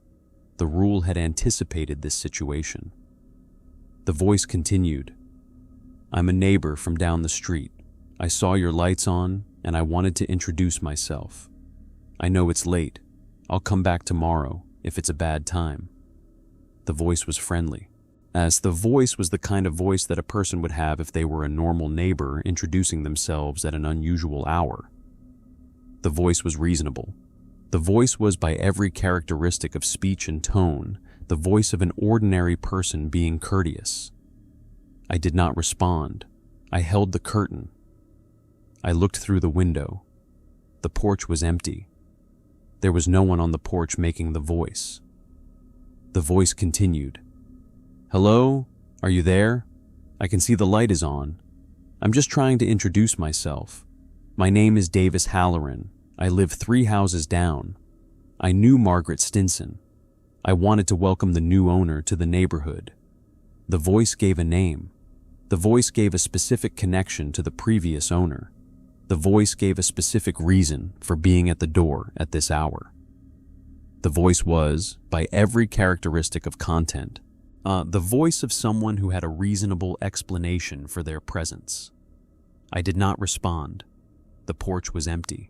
The rule had anticipated this situation. The voice continued, "I'm a neighbor from down the street. I saw your lights on, and I wanted to introduce myself. I know it's late. I'll come back tomorrow if it's a bad time." The voice was friendly, as the voice was the kind of voice that a person would have if they were a normal neighbor introducing themselves at an unusual hour. The voice was reasonable. The voice was, by every characteristic of speech and tone, the voice of an ordinary person being courteous. I did not respond. I held the curtain. I looked through the window. The porch was empty. There was no one on the porch making the voice. The voice continued, "Hello, are you there? I can see the light is on. I'm just trying to introduce myself. My name is Davis Halloran. I live 3 houses down. I knew Margaret Stinson. I wanted to welcome the new owner to the neighborhood." The voice gave a name. The voice gave a specific connection to the previous owner. The voice gave a specific reason for being at the door at this hour. The voice was, by every characteristic of content, the voice of someone who had a reasonable explanation for their presence. I did not respond. The porch was empty.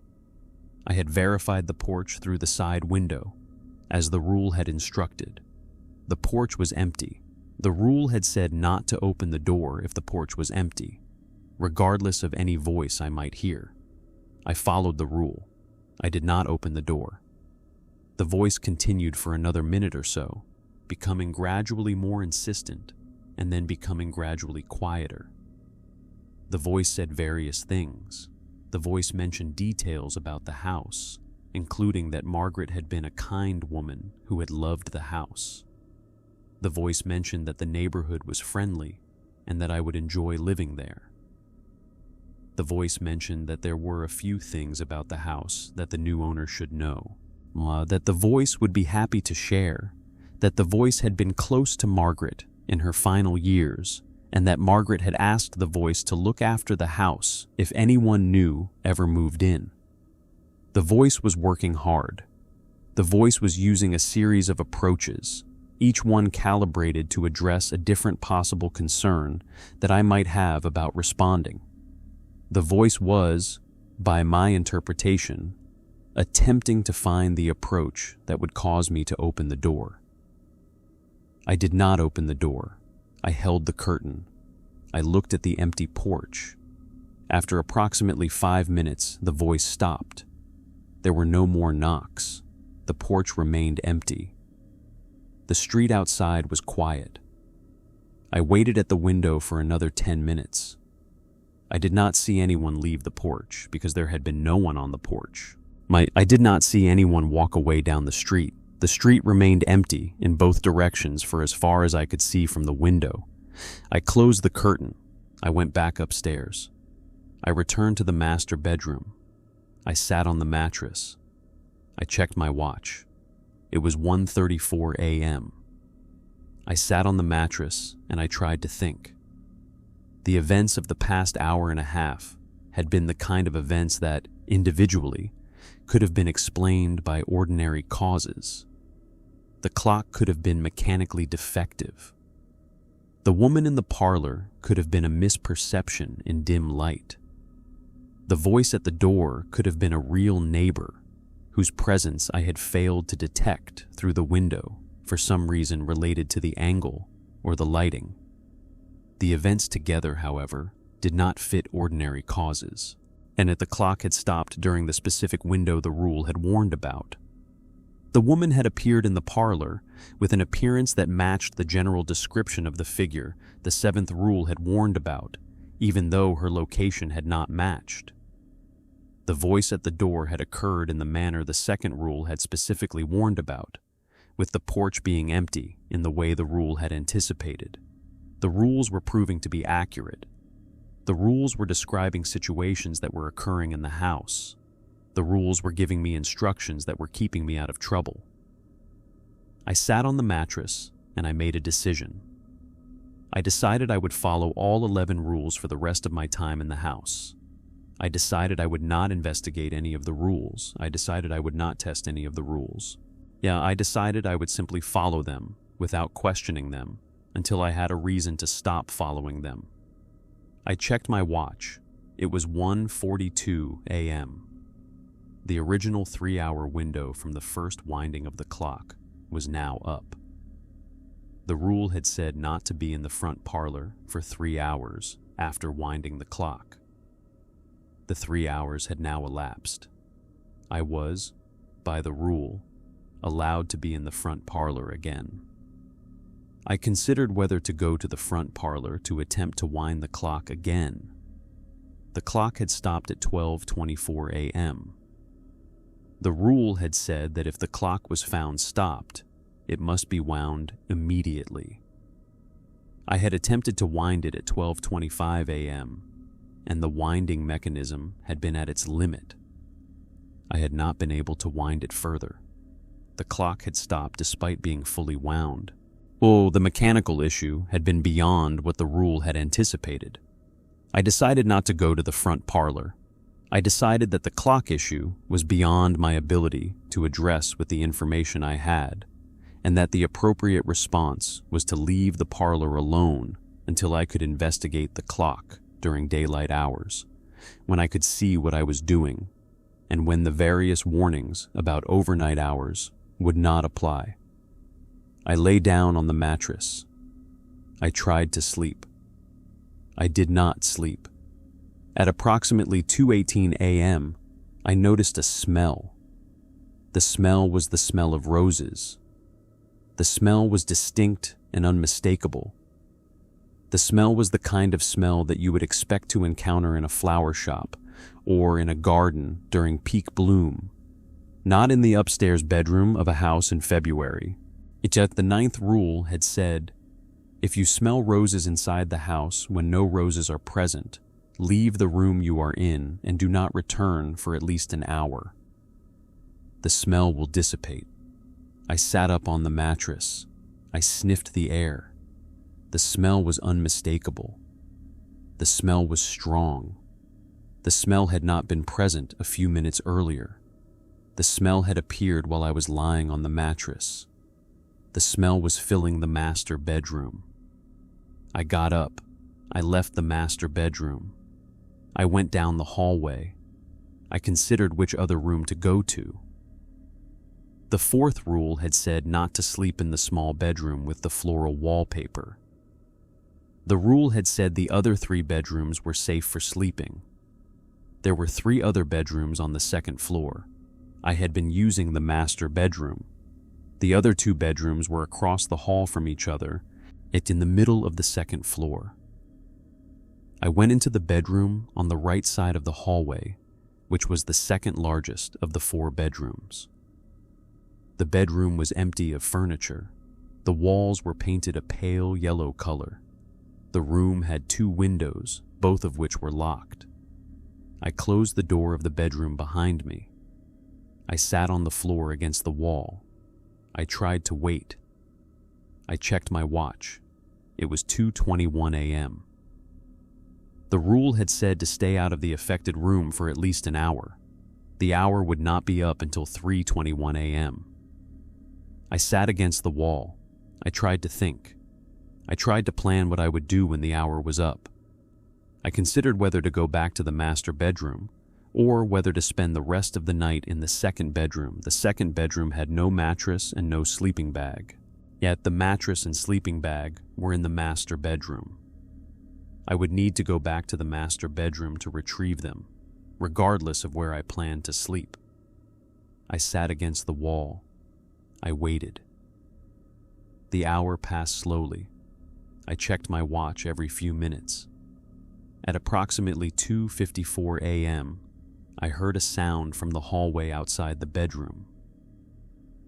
I had verified the porch through the side window, as the rule had instructed. The porch was empty. The rule had said not to open the door if the porch was empty, regardless of any voice I might hear. I followed the rule. I did not open the door. The voice continued for another minute or so, becoming gradually more insistent and then becoming gradually quieter. The voice said various things. The voice mentioned details about the house, including that Margaret had been a kind woman who had loved the house. The voice mentioned that the neighborhood was friendly and that I would enjoy living there. The voice mentioned that there were a few things about the house that the new owner should know, that the voice would be happy to share, that the voice had been close to Margaret in her final years, and that Margaret had asked the voice to look after the house if anyone new ever moved in. The voice was working hard. The voice was using a series of approaches, each one calibrated to address a different possible concern that I might have about responding. The voice was, by my interpretation, attempting to find the approach that would cause me to open the door. I did not open the door. I held the curtain. I looked at the empty porch. After approximately 5 minutes, the voice stopped. There were no more knocks. The porch remained empty. The street outside was quiet. I waited at the window for another 10 minutes. I did not see anyone leave the porch because there had been no one on the porch. I did not see anyone walk away down the street. The street remained empty in both directions for as far as I could see from the window. I closed the curtain. I went back upstairs. I returned to the master bedroom. I sat on the mattress. I checked my watch. It was 1:34 a.m. I sat on the mattress and I tried to think. The events of the past hour and a half had been the kind of events that, individually, could have been explained by ordinary causes. The clock could have been mechanically defective. The woman in the parlor could have been a misperception in dim light. The voice at the door could have been a real neighbor whose presence I had failed to detect through the window for some reason related to the angle or the lighting. The events together, however, did not fit ordinary causes, and that the clock had stopped during the specific window the rule had warned about. The woman had appeared in the parlor with an appearance that matched the general description of the figure the 7th rule had warned about, even though her location had not matched. The voice at the door had occurred in the manner the 2nd rule had specifically warned about, with the porch being empty in the way the rule had anticipated. The rules were proving to be accurate. The rules were describing situations that were occurring in the house. The rules were giving me instructions that were keeping me out of trouble. I sat on the mattress and I made a decision. I decided I would follow all 11 rules for the rest of my time in the house. I decided I would not investigate any of the rules. I decided I would not test any of the rules. I decided I would simply follow them without questioning them until I had a reason to stop following them. I checked my watch. It was 1:42 a.m. The original 3-hour window from the first winding of the clock was now up. The rule had said not to be in the front parlor for 3 hours after winding the clock. The 3 hours had now elapsed. I was, by the rule, allowed to be in the front parlor again. I considered whether to go to the front parlor to attempt to wind the clock again. The clock had stopped at 12:24 a.m. The rule had said that if the clock was found stopped, it must be wound immediately. I had attempted to wind it at 12:25 a.m., and the winding mechanism had been at its limit. I had not been able to wind it further. The clock had stopped despite being fully wound. The mechanical issue had been beyond what the rule had anticipated. I decided not to go to the front parlor. I decided that the clock issue was beyond my ability to address with the information I had, and that the appropriate response was to leave the parlor alone until I could investigate the clock during daylight hours, when I could see what I was doing, and when the various warnings about overnight hours would not apply. I lay down on the mattress. I tried to sleep. I did not sleep. At approximately 2:18 a.m., I noticed a smell. The smell was the smell of roses. The smell was distinct and unmistakable. The smell was the kind of smell that you would expect to encounter in a flower shop or in a garden during peak bloom, not in the upstairs bedroom of a house in February. Yet the 9th rule had said, if you smell roses inside the house when no roses are present, leave the room you are in and do not return for at least an hour. The smell will dissipate. I sat up on the mattress. I sniffed the air. The smell was unmistakable. The smell was strong. The smell had not been present a few minutes earlier. The smell had appeared while I was lying on the mattress. The smell was filling the master bedroom. I got up. I left the master bedroom. I went down the hallway. I considered which other room to go to. The 4th rule had said not to sleep in the small bedroom with the floral wallpaper. The rule had said the other 3 bedrooms were safe for sleeping. There were 3 other bedrooms on the 2nd floor. I had been using the master bedroom. The other 2 bedrooms were across the hall from each other, yet in the middle of the 2nd floor. I went into the bedroom on the right side of the hallway, which was the 2nd largest of the 4 bedrooms. The bedroom was empty of furniture. The walls were painted a pale yellow color. The room had 2 windows, both of which were locked. I closed the door of the bedroom behind me. I sat on the floor against the wall. I tried to wait. I checked my watch. It was 2:21 a.m. The rule had said to stay out of the affected room for at least an hour. The hour would not be up until 3:21 a.m. I sat against the wall. I tried to think. I tried to plan what I would do when the hour was up. I considered whether to go back to the master bedroom or whether to spend the rest of the night in the 2nd bedroom. The 2nd bedroom had no mattress and no sleeping bag. Yet the mattress and sleeping bag were in the master bedroom. I would need to go back to the master bedroom to retrieve them, regardless of where I planned to sleep. I sat against the wall. I waited. The hour passed slowly. I checked my watch every few minutes. At approximately 2:54 a.m., I heard a sound from the hallway outside the bedroom.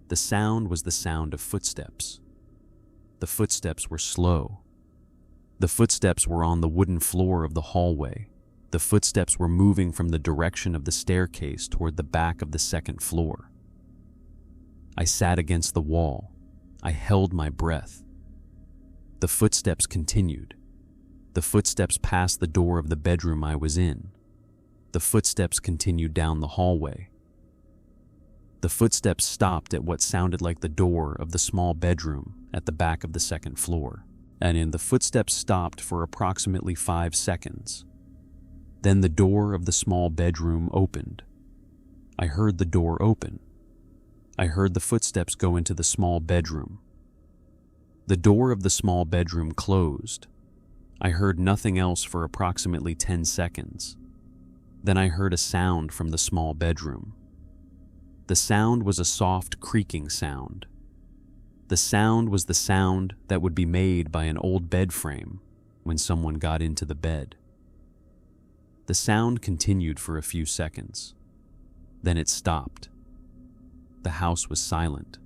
The sound was the sound of footsteps. The footsteps were slow. The footsteps were on the wooden floor of the hallway. The footsteps were moving from the direction of the staircase toward the back of the second floor. I sat against the wall. I held my breath. The footsteps continued. The footsteps passed the door of the bedroom I was in. The footsteps continued down the hallway. The footsteps stopped at what sounded like the door of the small bedroom at the back of the second floor, and the footsteps stopped for approximately 5 seconds. Then the door of the small bedroom opened. I heard the door open. I heard the footsteps go into the small bedroom. The door of the small bedroom closed. I heard nothing else for approximately 10 seconds. Then I heard a sound from the small bedroom. The sound was a soft creaking sound. The sound was the sound that would be made by an old bed frame when someone got into the bed. The sound continued for a few seconds. Then it stopped. The house was silent.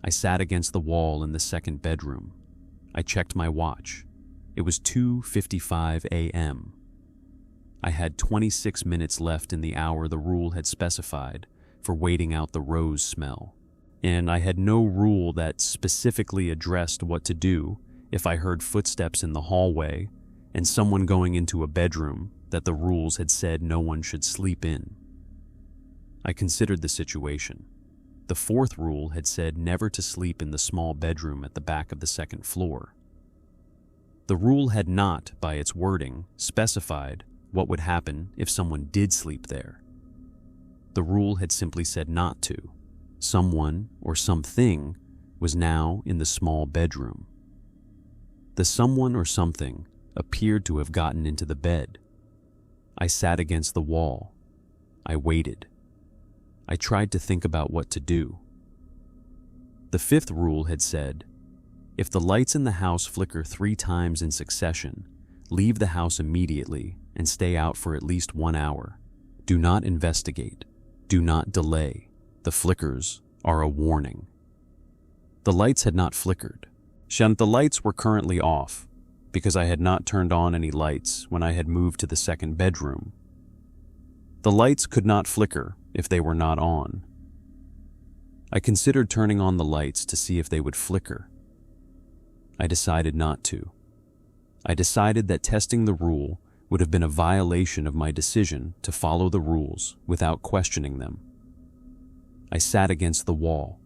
I sat against the wall in the second bedroom. I checked my watch. It was 2:55 a.m. I had 26 minutes left in the hour the rule had specified for waiting out the rose smell, and I had no rule that specifically addressed what to do if I heard footsteps in the hallway and someone going into a bedroom that the rules had said no one should sleep in. I considered the situation. The fourth rule had said never to sleep in the small bedroom at the back of the second floor. The rule had not, by its wording, specified what would happen if someone did sleep there. The rule had simply said not to. Someone or something was now in the small bedroom. The someone or something appeared to have gotten into the bed. I sat against the wall. I waited. I tried to think about what to do. The fifth rule had said, if the lights in the house flicker 3 times in succession, leave the house immediately and stay out for at least 1 hour. Do not investigate. Do not delay. The flickers are a warning. The lights had not flickered. The lights were currently off because I had not turned on any lights when I had moved to the second bedroom. The lights could not flicker if they were not on. I considered turning on the lights to see if they would flicker. I decided not to. I decided that testing the rule would have been a violation of my decision to follow the rules without questioning them. I sat against the wall.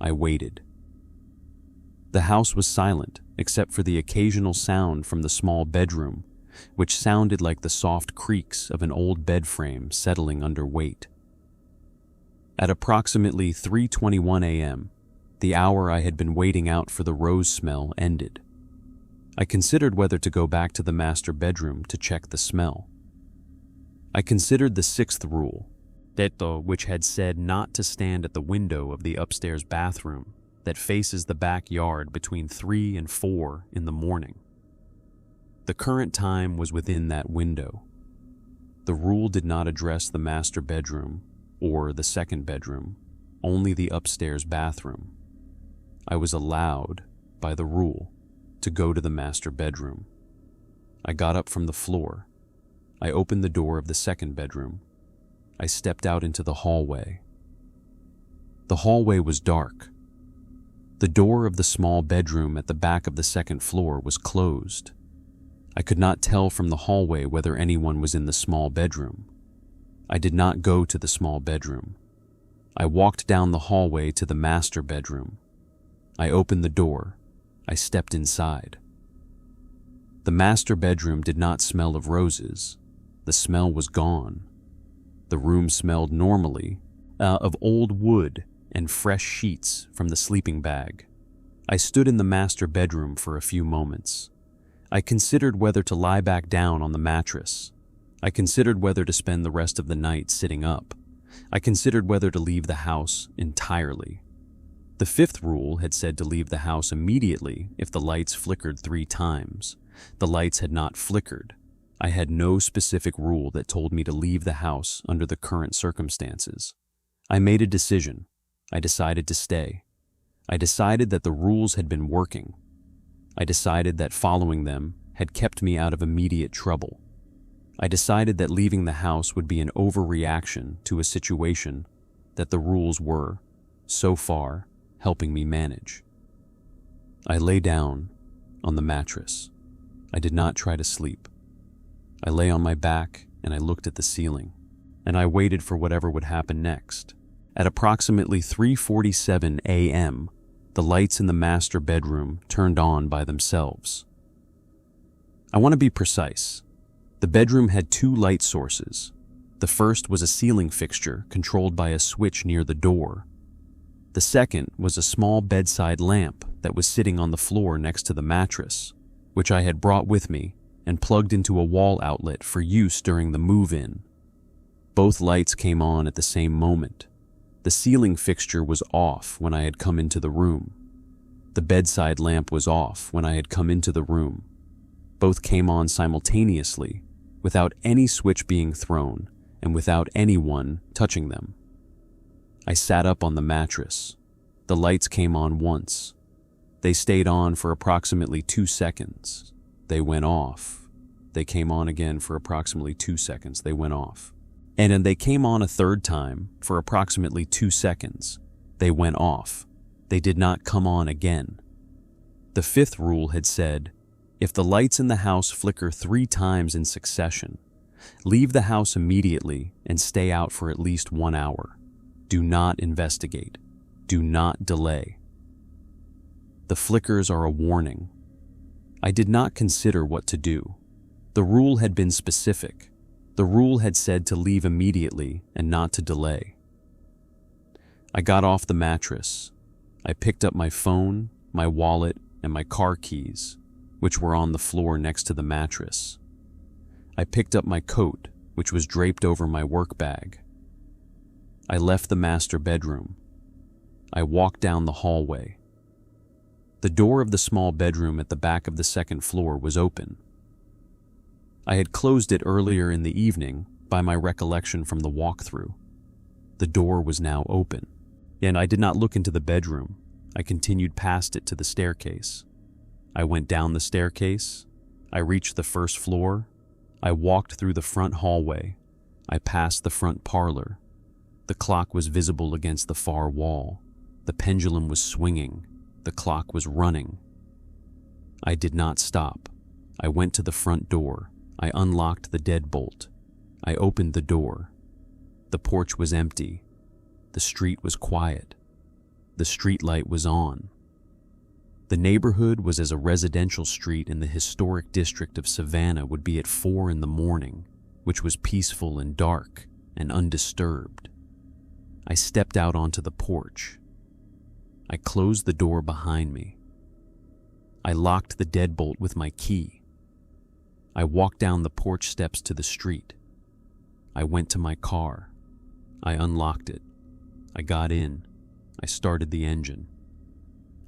I waited. The house was silent except for the occasional sound from the small bedroom, which sounded like the soft creaks of an old bed frame settling under weight. At approximately 3:21 a.m., the hour I had been waiting out for the rose smell ended. I considered whether to go back to the master bedroom to check the smell. I considered the sixth rule, which had said not to stand at the window of the upstairs bathroom that faces the backyard between 3 and 4 in the morning. The current time was within that window. The rule did not address the master bedroom or the second bedroom, only the upstairs bathroom. I was allowed, by the rule, to go to the master bedroom. I got up from the floor. I opened the door of the second bedroom. I stepped out into the hallway. The hallway was dark. The door of the small bedroom at the back of the second floor was closed. I could not tell from the hallway whether anyone was in the small bedroom. I did not go to the small bedroom. I walked down the hallway to the master bedroom. I opened the door. I stepped inside. The master bedroom did not smell of roses. The smell was gone. The room smelled normally of old wood and fresh sheets from the sleeping bag. I stood in the master bedroom for a few moments. I considered whether to lie back down on the mattress. I considered whether to spend the rest of the night sitting up. I considered whether to leave the house entirely. The fifth rule had said to leave the house immediately if the lights flickered 3 times. The lights had not flickered. I had no specific rule that told me to leave the house under the current circumstances. I made a decision. I decided to stay. I decided that the rules had been working. I decided that following them had kept me out of immediate trouble. I decided that leaving the house would be an overreaction to a situation that the rules were, so far, helping me manage. I lay down on the mattress. I did not try to sleep. I lay on my back and I looked at the ceiling, and I waited for whatever would happen next. At approximately 3:47 a.m., the lights in the master bedroom turned on by themselves. I want to be precise. The bedroom had two light sources. The first was a ceiling fixture controlled by a switch near the door. The second was a small bedside lamp that was sitting on the floor next to the mattress, which I had brought with me and plugged into a wall outlet for use during the move-in. Both lights came on at the same moment. The ceiling fixture was off when I had come into the room. The bedside lamp was off when I had come into the room. Both came on simultaneously, without any switch being thrown and without anyone touching them. I sat up on the mattress. The lights came on once. They stayed on for approximately 2 seconds. They went off. They came on again for approximately 2 seconds. They went off. And then they came on a third time for approximately 2 seconds. They went off. They did not come on again. The fifth rule had said, if the lights in the house flicker 3 times in succession, leave the house immediately and stay out for at least 1 hour. Do not investigate. Do not delay. The flickers are a warning. I did not consider what to do. The rule had been specific. The rule had said to leave immediately and not to delay. I got off the mattress. I picked up my phone, my wallet, and my car keys, which were on the floor next to the mattress. I picked up my coat, which was draped over my work bag. I left the master bedroom. I walked down the hallway. The door of the small bedroom at the back of the second floor was open. I had closed it earlier in the evening by my recollection from the walkthrough. The door was now open, and I did not look into the bedroom. I continued past it to the staircase. I went down the staircase. I reached the first floor. I walked through the front hallway. I passed the front parlor. The clock was visible against the far wall. The pendulum was swinging. The clock was running. I did not stop. I went to the front door. I unlocked the deadbolt. I opened the door. The porch was empty. The street was quiet. The street light was on. The neighborhood was as a residential street in the historic district of Savannah would be at 4 in the morning, which was peaceful and dark and undisturbed. I stepped out onto the porch. I closed the door behind me. I locked the deadbolt with my key. I walked down the porch steps to the street. I went to my car. I unlocked it. I got in. I started the engine.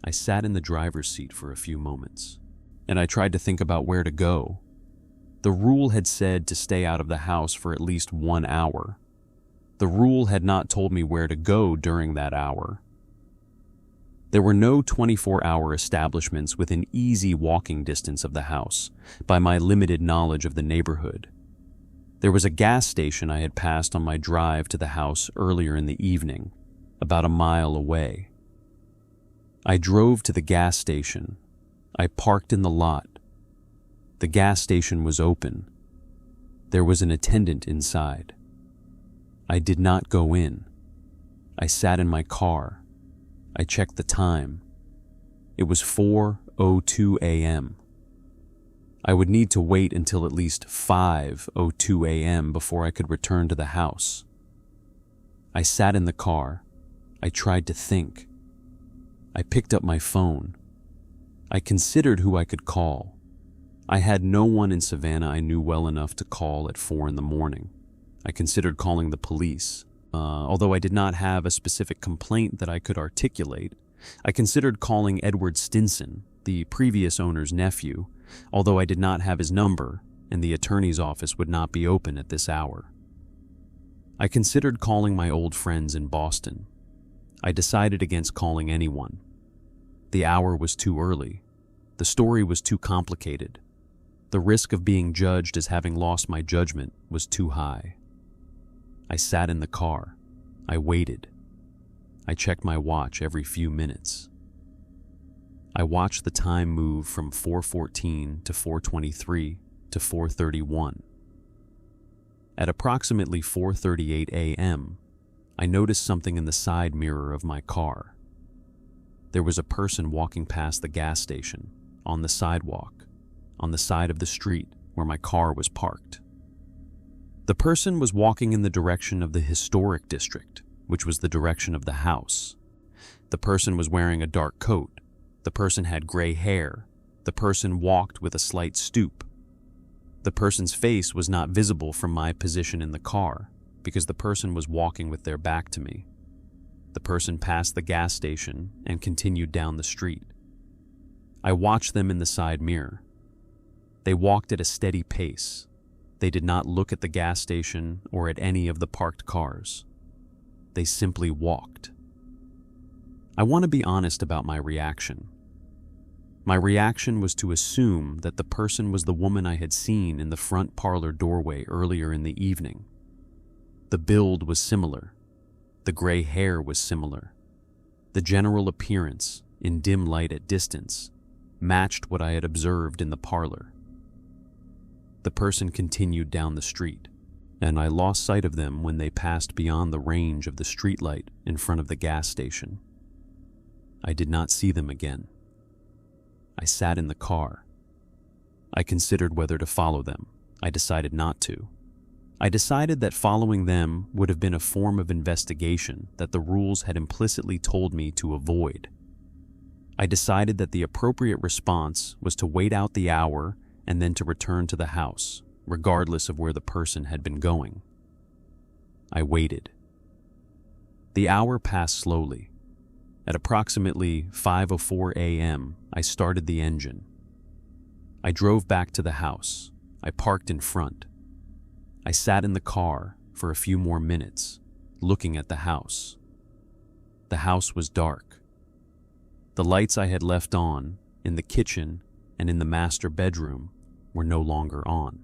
I sat in the driver's seat for a few moments, and I tried to think about where to go. The rule had said to stay out of the house for at least 1 hour. The rule had not told me where to go during that hour. There were no 24-hour establishments within easy walking distance of the house, by my limited knowledge of the neighborhood. There was a gas station I had passed on my drive to the house earlier in the evening, about a mile away. I drove to the gas station. I parked in the lot. The gas station was open. There was an attendant inside. I did not go in. I sat in my car. I checked the time. It was 4:02 a.m. I would need to wait until at least 5:02 a.m. before I could return to the house. I sat in the car. I tried to think. I picked up my phone. I considered who I could call. I had no one in Savannah I knew well enough to call at 4 in the morning. I considered calling the police. Although I did not have a specific complaint that I could articulate, I considered calling Edward Stinson, the previous owner's nephew, although I did not have his number and the attorney's office would not be open at this hour. I considered calling my old friends in Boston. I decided against calling anyone. The hour was too early. The story was too complicated. The risk of being judged as having lost my judgment was too high. I sat in the car. I waited. I checked my watch every few minutes. I watched the time move from 4:14 to 4:23 to 4:31. At approximately 4:38 a.m., I noticed something in the side mirror of my car. There was a person walking past the gas station, on the sidewalk, on the side of the street where my car was parked. The person was walking in the direction of the historic district, which was the direction of the house. The person was wearing a dark coat. The person had gray hair. The person walked with a slight stoop. The person's face was not visible from my position in the car because the person was walking with their back to me. The person passed the gas station and continued down the street. I watched them in the side mirror. They walked at a steady pace. They did not look at the gas station or at any of the parked cars. They simply walked. I want to be honest about my reaction. My reaction was to assume that the person was the woman I had seen in the front parlor doorway earlier in the evening. The build was similar. The gray hair was similar. The general appearance, in dim light at distance, matched what I had observed in the parlor. The person continued down the street, and I lost sight of them when they passed beyond the range of the streetlight in front of the gas station. I did not see them again. I sat in the car. I considered whether to follow them. I decided not to. I decided that following them would have been a form of investigation that the rules had implicitly told me to avoid. I decided that the appropriate response was to wait out the hour and then to return to the house, regardless of where the person had been going. I waited. The hour passed slowly. At approximately 5:04 a.m., I started the engine. I drove back to the house. I parked in front. I sat in the car for a few more minutes, looking at the house. The house was dark. The lights I had left on in the kitchen and in the master bedroom were no longer on.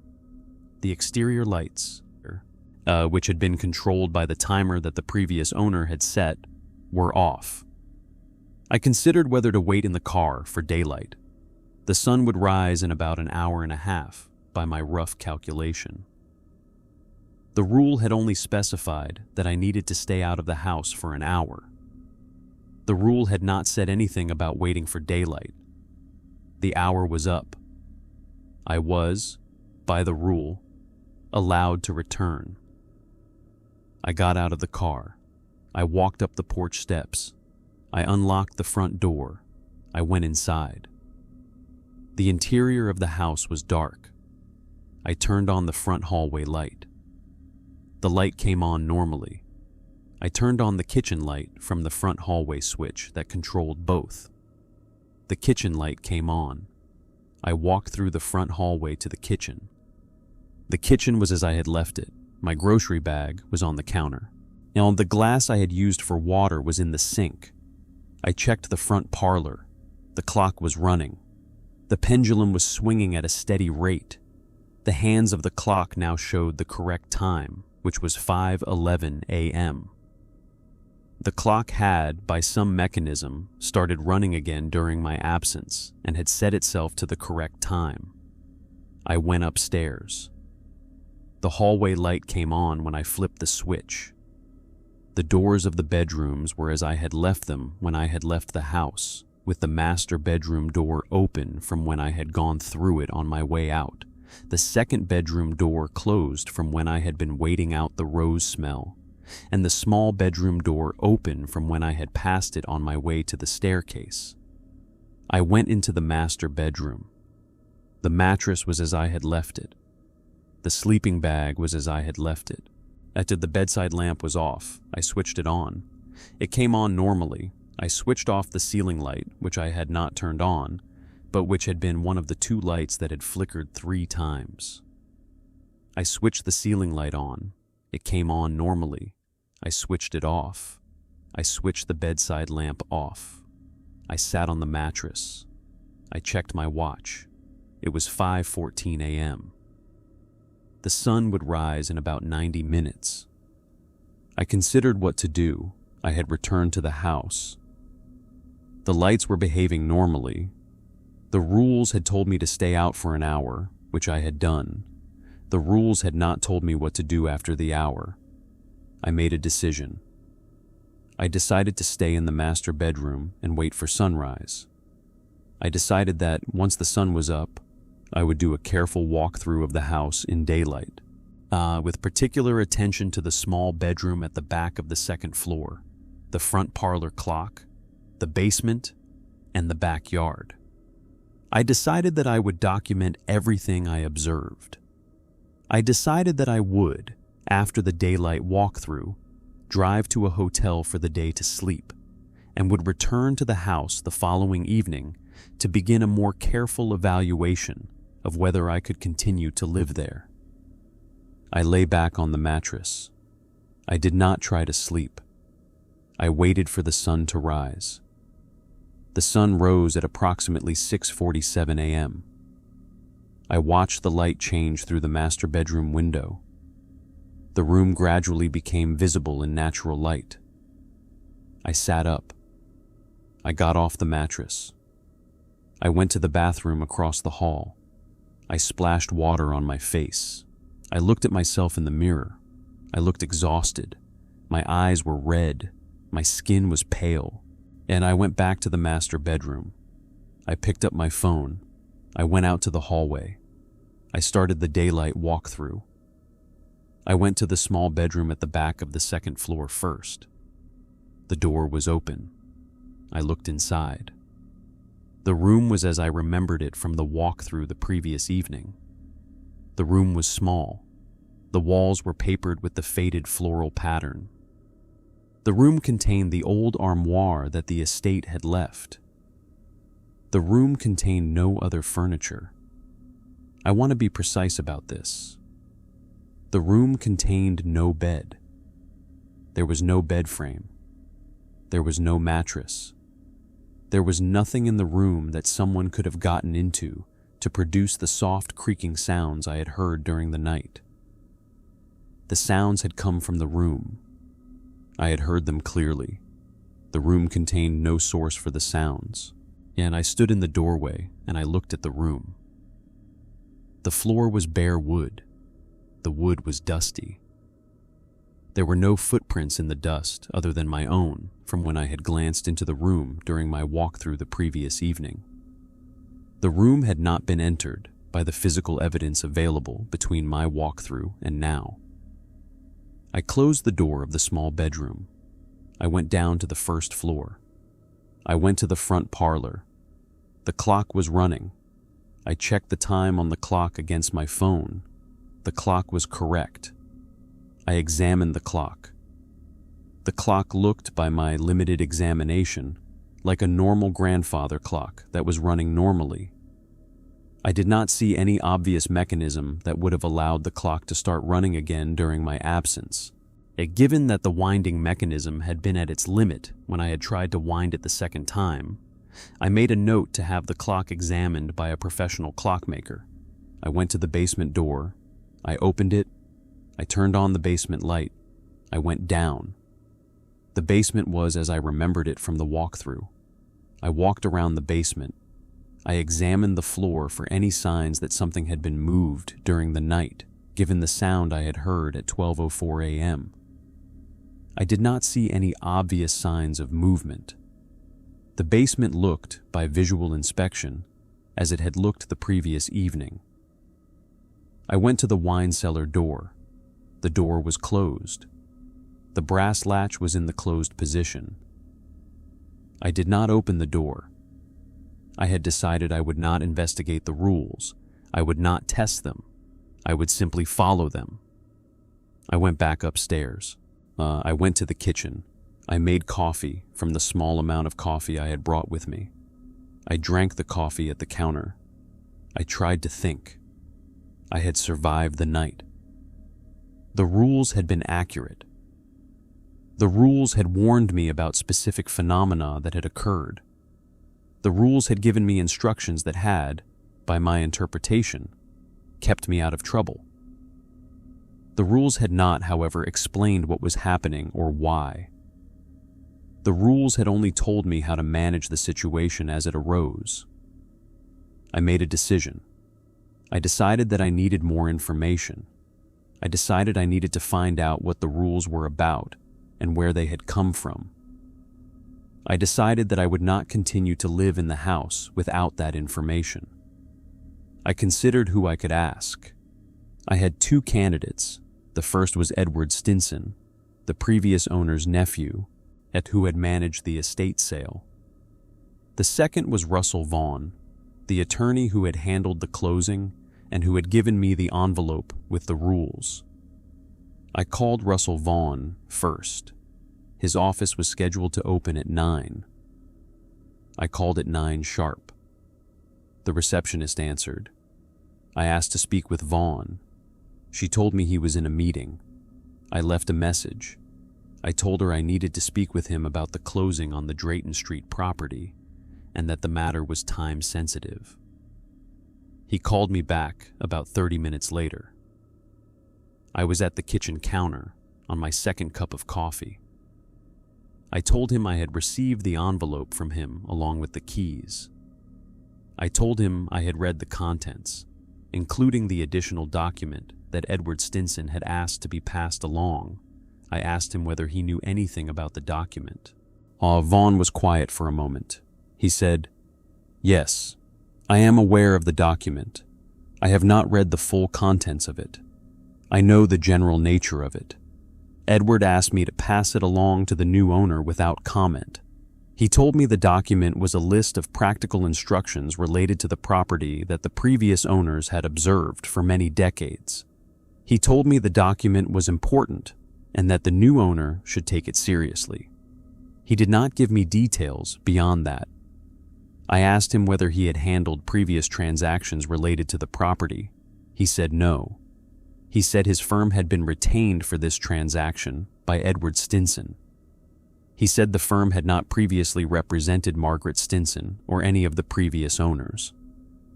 The exterior lights, which had been controlled by the timer that the previous owner had set, were off. I considered whether to wait in the car for daylight. The sun would rise in about an hour and a half, by my rough calculation. The rule had only specified that I needed to stay out of the house for an hour. The rule had not said anything about waiting for daylight. The hour was up. I was, by the rule, allowed to return. I got out of the car. I walked up the porch steps. I unlocked the front door. I went inside. The interior of the house was dark. I turned on the front hallway light. The light came on normally. I turned on the kitchen light from the front hallway switch that controlled both. The kitchen light came on. I walked through the front hallway to the kitchen. The kitchen was as I had left it. My grocery bag was on the counter. Now, the glass I had used for water was in the sink. I checked the front parlor. The clock was running. The pendulum was swinging at a steady rate. The hands of the clock now showed the correct time, which was 5:11 a.m. The clock had, by some mechanism, started running again during my absence and had set itself to the correct time. I went upstairs. The hallway light came on when I flipped the switch. The doors of the bedrooms were as I had left them when I had left the house, with the master bedroom door open from when I had gone through it on my way out. The second bedroom door closed from when I had been waiting out the rose smell, and the small bedroom door open from when I had passed it on my way to the staircase. I went into the master bedroom. The mattress was as I had left it. The sleeping bag was as I had left it. After the bedside lamp was off, I switched it on. It came on normally. I switched off the ceiling light, which I had not turned on, but which had been one of the two lights that had flickered 3 times. I switched the ceiling light on. It came on normally. I switched it off. I switched the bedside lamp off. I sat on the mattress. I checked my watch. It was 5:14 a.m. The sun would rise in about 90 minutes. I considered what to do. I had returned to the house. The lights were behaving normally. The rules had told me to stay out for an hour, which I had done. The rules had not told me what to do after the hour. I made a decision. I decided to stay in the master bedroom and wait for sunrise. I decided that once the sun was up, I would do a careful walkthrough of the house in daylight, with particular attention to the small bedroom at the back of the second floor, the front parlor clock, the basement, and the backyard. I decided that I would document everything I observed. I decided that I would, after the daylight walkthrough, drive to a hotel for the day to sleep, and would return to the house the following evening to begin a more careful evaluation of whether I could continue to live there. I lay back on the mattress. I did not try to sleep. I waited for the sun to rise. The sun rose at approximately 6:47 a.m. I watched the light change through the master bedroom window. The room gradually became visible in natural light. I sat up. I got off the mattress. I went to the bathroom across the hall. I splashed water on my face. I looked at myself in the mirror. I looked exhausted. My eyes were red. My skin was pale. And I went back to the master bedroom. I picked up my phone. I went out to the hallway. I started the daylight walkthrough. I went to the small bedroom at the back of the second floor first. The door was open. I looked inside. The room was as I remembered it from the walkthrough the previous evening. The room was small. The walls were papered with the faded floral pattern. The room contained the old armoire that the estate had left. The room contained no other furniture. I want to be precise about this. The room contained no bed. There was no bed frame. There was no mattress. There was nothing in the room that someone could have gotten into to produce the soft creaking sounds I had heard during the night. The sounds had come from the room. I had heard them clearly. The room contained no source for the sounds, and I stood in the doorway and I looked at the room. The floor was bare wood. The wood was dusty. There were no footprints in the dust other than my own from when I had glanced into the room during my walkthrough the previous evening. The room had not been entered by the physical evidence available between my walkthrough and now. I closed the door of the small bedroom. I went down to the first floor. I went to the front parlor. The clock was running. I checked the time on the clock against my phone. The clock was correct. I examined the clock. The clock looked, by my limited examination, like a normal grandfather clock that was running normally. I did not see any obvious mechanism that would have allowed the clock to start running again during my absence. Given that the winding mechanism had been at its limit when I had tried to wind it the second time, I made a note to have the clock examined by a professional clockmaker. I went to the basement door. I opened it. I turned on the basement light. I went down. The basement was as I remembered it from the walkthrough. I walked around the basement. I examined the floor for any signs that something had been moved during the night, given the sound I had heard at 12:04 a.m. I did not see any obvious signs of movement. The basement looked, by visual inspection, as it had looked the previous evening. I went to the wine cellar door. The door was closed. The brass latch was in the closed position. I did not open the door. I had decided I would not investigate the rules. I would not test them. I would simply follow them. I went back upstairs. I went to the kitchen. I made coffee from the small amount of coffee I had brought with me. I drank the coffee at the counter. I tried to think. I had survived the night. The rules had been accurate. The rules had warned me about specific phenomena that had occurred. The rules had given me instructions that had, by my interpretation, kept me out of trouble. The rules had not, however, explained what was happening or why. The rules had only told me how to manage the situation as it arose. I made a decision. I decided that I needed more information. I decided I needed to find out what the rules were about and where they had come from. I decided that I would not continue to live in the house without that information. I considered who I could ask. I had two candidates. The first was Edward Stinson, the previous owner's nephew, who had managed the estate sale. The second was Russell Vaughn, the attorney who had handled the closing and who had given me the envelope with the rules. I called Russell Vaughn first. His office was scheduled to open at 9. I called at 9 sharp. The receptionist answered. I asked to speak with Vaughn. She told me he was in a meeting. I left a message. I told her I needed to speak with him about the closing on the Drayton Street property and that the matter was time sensitive. He called me back about 30 minutes later. I was at the kitchen counter on my second cup of coffee. I told him I had received the envelope from him along with the keys. I told him I had read the contents, including the additional document that Edward Stinson had asked to be passed along. I asked him whether he knew anything about the document. Vaughn was quiet for a moment. He said, "Yes, I am aware of the document. I have not read the full contents of it. I know the general nature of it. Edward asked me to pass it along to the new owner without comment. He told me the document was a list of practical instructions related to the property that the previous owners had observed for many decades. He told me the document was important and that the new owner should take it seriously. He did not give me details beyond that. I asked him whether he had handled previous transactions related to the property. He said no. He said his firm had been retained for this transaction by Edward Stinson. He said the firm had not previously represented Margaret Stinson or any of the previous owners.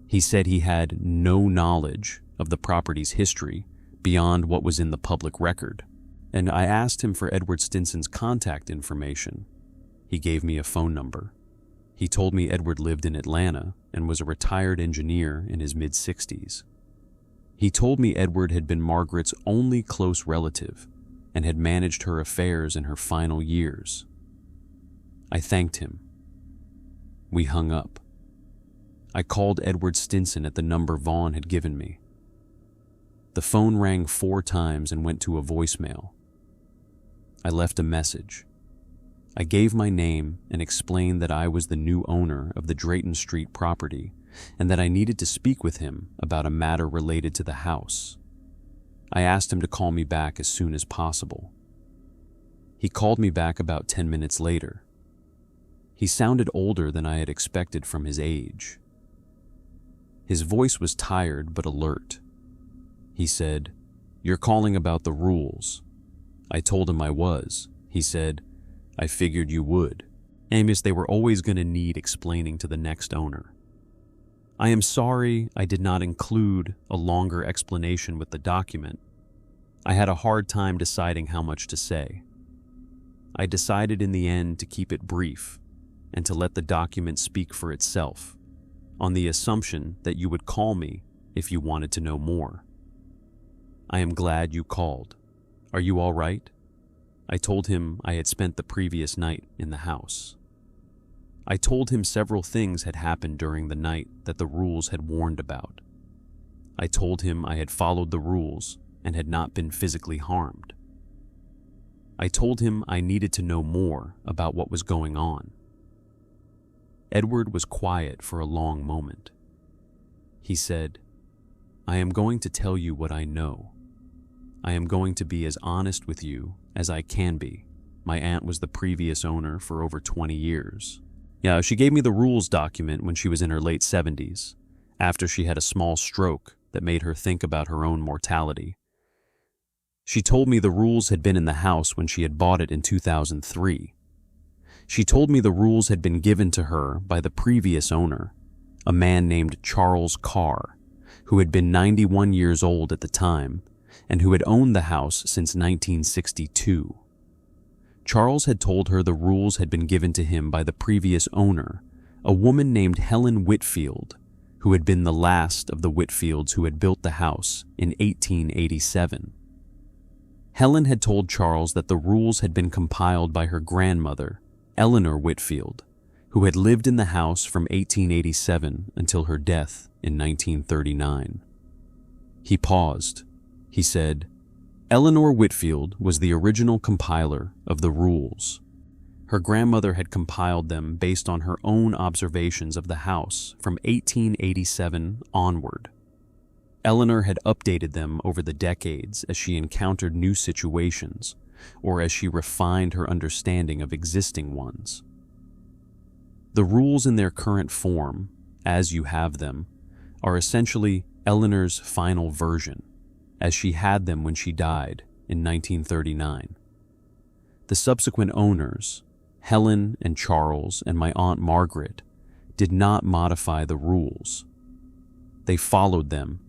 He said he had no knowledge of the property's history beyond what was in the public record. And I asked him for Edward Stinson's contact information. He gave me a phone number. He told me Edward lived in Atlanta and was a retired engineer in his mid-60s. He told me Edward had been Margaret's only close relative and had managed her affairs in her final years. I thanked him. We hung up. I called Edward Stinson at the number Vaughn had given me. The phone rang 4 times and went to a voicemail. I left a message. I gave my name and explained that I was the new owner of the Drayton Street property and that I needed to speak with him about a matter related to the house. I asked him to call me back as soon as possible. He called me back about 10 minutes later. He sounded older than I had expected from his age. His voice was tired but alert. He said, "You're calling about the rules." I told him I was. He said, "I figured you would. Amos, they were always going to need explaining to the next owner. I am sorry I did not include a longer explanation with the document. I had a hard time deciding how much to say. I decided in the end to keep it brief and to let the document speak for itself, on the assumption that you would call me if you wanted to know more. I am glad you called. Are you all right?" I told him I had spent the previous night in the house. I told him several things had happened during the night that the rules had warned about. I told him I had followed the rules and had not been physically harmed. I told him I needed to know more about what was going on. Edward was quiet for a long moment. He said, "I am going to tell you what I know. I am going to be as honest with you as I can be. My aunt was the previous owner for over 20 years. Yeah, she gave me the rules document when she was in her late 70s, after she had a small stroke that made her think about her own mortality. She told me the rules had been in the house when she had bought it in 2003. She told me the rules had been given to her by the previous owner, a man named Charles Carr, who had been 91 years old at the time and who had owned the house since 1962. Charles had told her the rules had been given to him by the previous owner, a woman named Helen Whitfield, who had been the last of the Whitfields who had built the house in 1887. Helen had told Charles that the rules had been compiled by her grandmother, Eleanor Whitfield, who had lived in the house from 1887 until her death in 1939. He paused. He said, Eleanor Whitfield was the original compiler of the rules. Her grandmother had compiled them based on her own observations of the house from 1887 onward. Eleanor had updated them over the decades as she encountered new situations or as she refined her understanding of existing ones. The rules in their current form, as you have them, are essentially Eleanor's final version, as she had them when she died in 1939. The subsequent owners, Helen and Charles and my Aunt Margaret, did not modify the rules. They followed them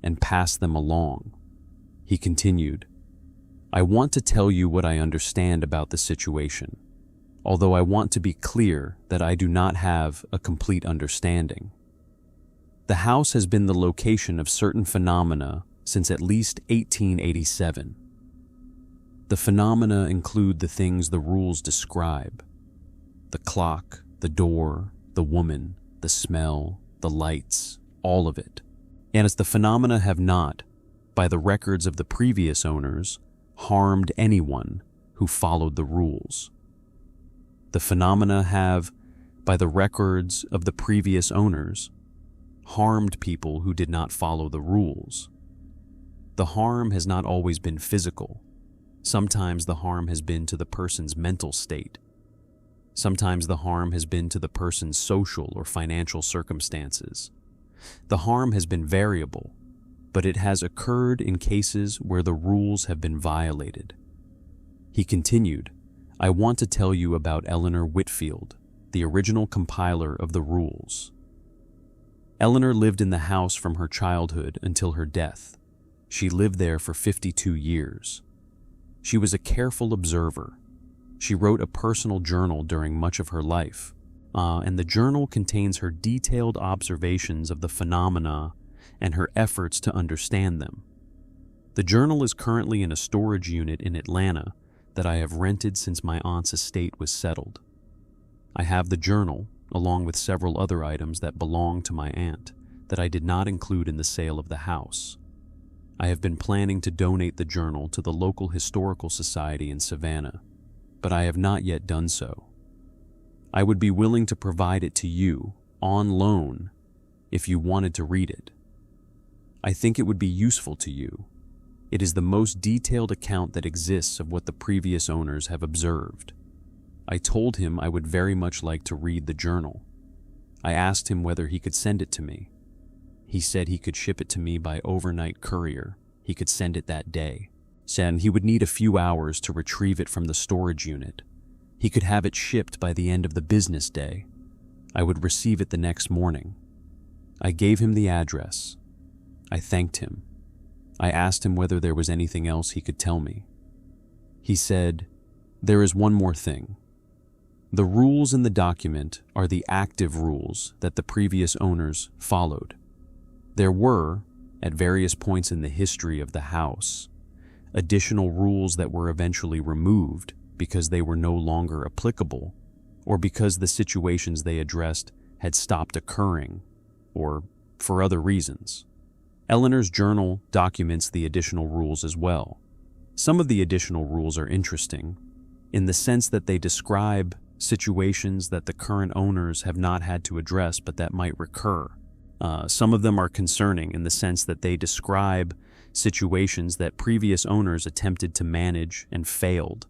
and passed them along. He continued, I want to tell you what I understand about the situation, although I want to be clear that I do not have a complete understanding. The house has been the location of certain phenomena since at least 1887. The phenomena include the things the rules describe: the clock, the door, the woman, the smell, the lights, all of it. And as the phenomena have not, by the records of the previous owners, harmed anyone who followed the rules. The phenomena have, by the records of the previous owners, harmed people who did not follow the rules. The harm has not always been physical. Sometimes the harm has been to the person's mental state. Sometimes the harm has been to the person's social or financial circumstances. The harm has been variable, but it has occurred in cases where the rules have been violated. He continued, I want to tell you about Eleanor Whitfield, the original compiler of the rules. Eleanor lived in the house from her childhood until her death. She lived there for 52 years. She was a careful observer. She wrote a personal journal during much of her life, and the journal contains her detailed observations of the phenomena and her efforts to understand them. The journal is currently in a storage unit in Atlanta that I have rented since my aunt's estate was settled. I have the journal, along with several other items that belong to my aunt, that I did not include in the sale of the house. I have been planning to donate the journal to the local historical society in Savannah, but I have not yet done so. I would be willing to provide it to you, on loan, if you wanted to read it. I think it would be useful to you. It is the most detailed account that exists of what the previous owners have observed. I told him I would very much like to read the journal. I asked him whether he could send it to me. He said he could ship it to me by overnight courier. He could send it that day. Said he would need a few hours to retrieve it from the storage unit. He could have it shipped by the end of the business day. I would receive it the next morning. I gave him the address. I thanked him. I asked him whether there was anything else he could tell me. He said, there is one more thing. The rules in the document are the active rules that the previous owners followed. There were, at various points in the history of the house, additional rules that were eventually removed because they were no longer applicable, or because the situations they addressed had stopped occurring, or for other reasons. Eleanor's journal documents the additional rules as well. Some of the additional rules are interesting, in the sense that they describe situations that the current owners have not had to address but that might recur. Some of them are concerning in the sense that they describe situations that previous owners attempted to manage and failed.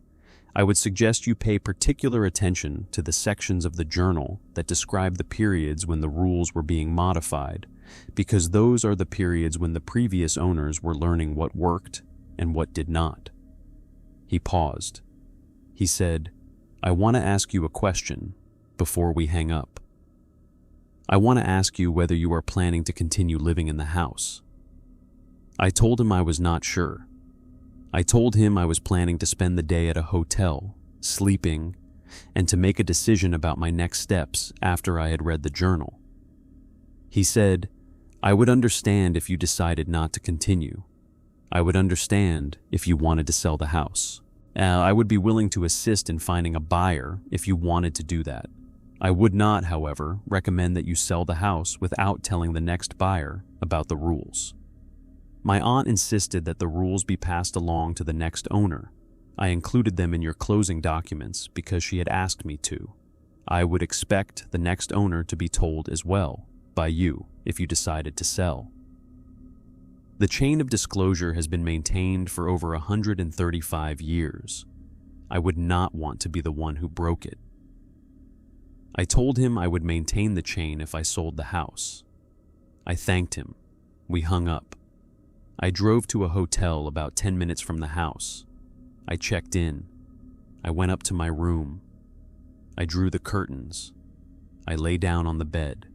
I would suggest you pay particular attention to the sections of the journal that describe the periods when the rules were being modified, because those are the periods when the previous owners were learning what worked and what did not. He paused. He said, "I want to ask you a question before we hang up. I want to ask you whether you are planning to continue living in the house." I told him I was not sure. I told him I was planning to spend the day at a hotel, sleeping, and to make a decision about my next steps after I had read the journal. He said, "I would understand if you decided not to continue. I would understand if you wanted to sell the house. I would be willing to assist in finding a buyer if you wanted to do that. I would not, however, recommend that you sell the house without telling the next buyer about the rules." My aunt insisted that the rules be passed along to the next owner. I included them in your closing documents because she had asked me to. I would expect the next owner to be told as well, by you, if you decided to sell. The chain of disclosure has been maintained for over 135 years. I would not want to be the one who broke it. I told him I would maintain the chain if I sold the house. I thanked him. We hung up. I drove to a hotel about 10 minutes from the house. I checked in. I went up to my room. I drew the curtains. I lay down on the bed.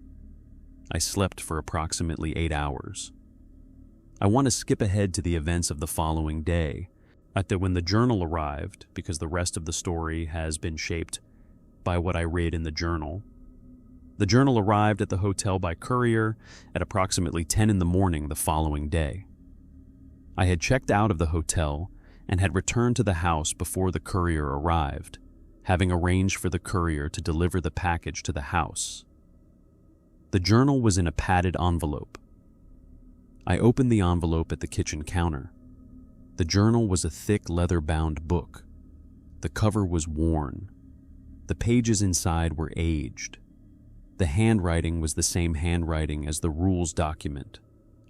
I slept for approximately 8 hours. I want to skip ahead to the events of the following day, when the journal arrived, because the rest of the story has been shaped by what I read in the journal. The journal arrived at the hotel by courier at approximately 10 in the morning the following day. I had checked out of the hotel and had returned to the house before the courier arrived, having arranged for the courier to deliver the package to the house. The journal was in a padded envelope. I opened the envelope at the kitchen counter. The journal was a thick leather-bound book. The cover was worn. The pages inside were aged. The handwriting was the same handwriting as the rules document,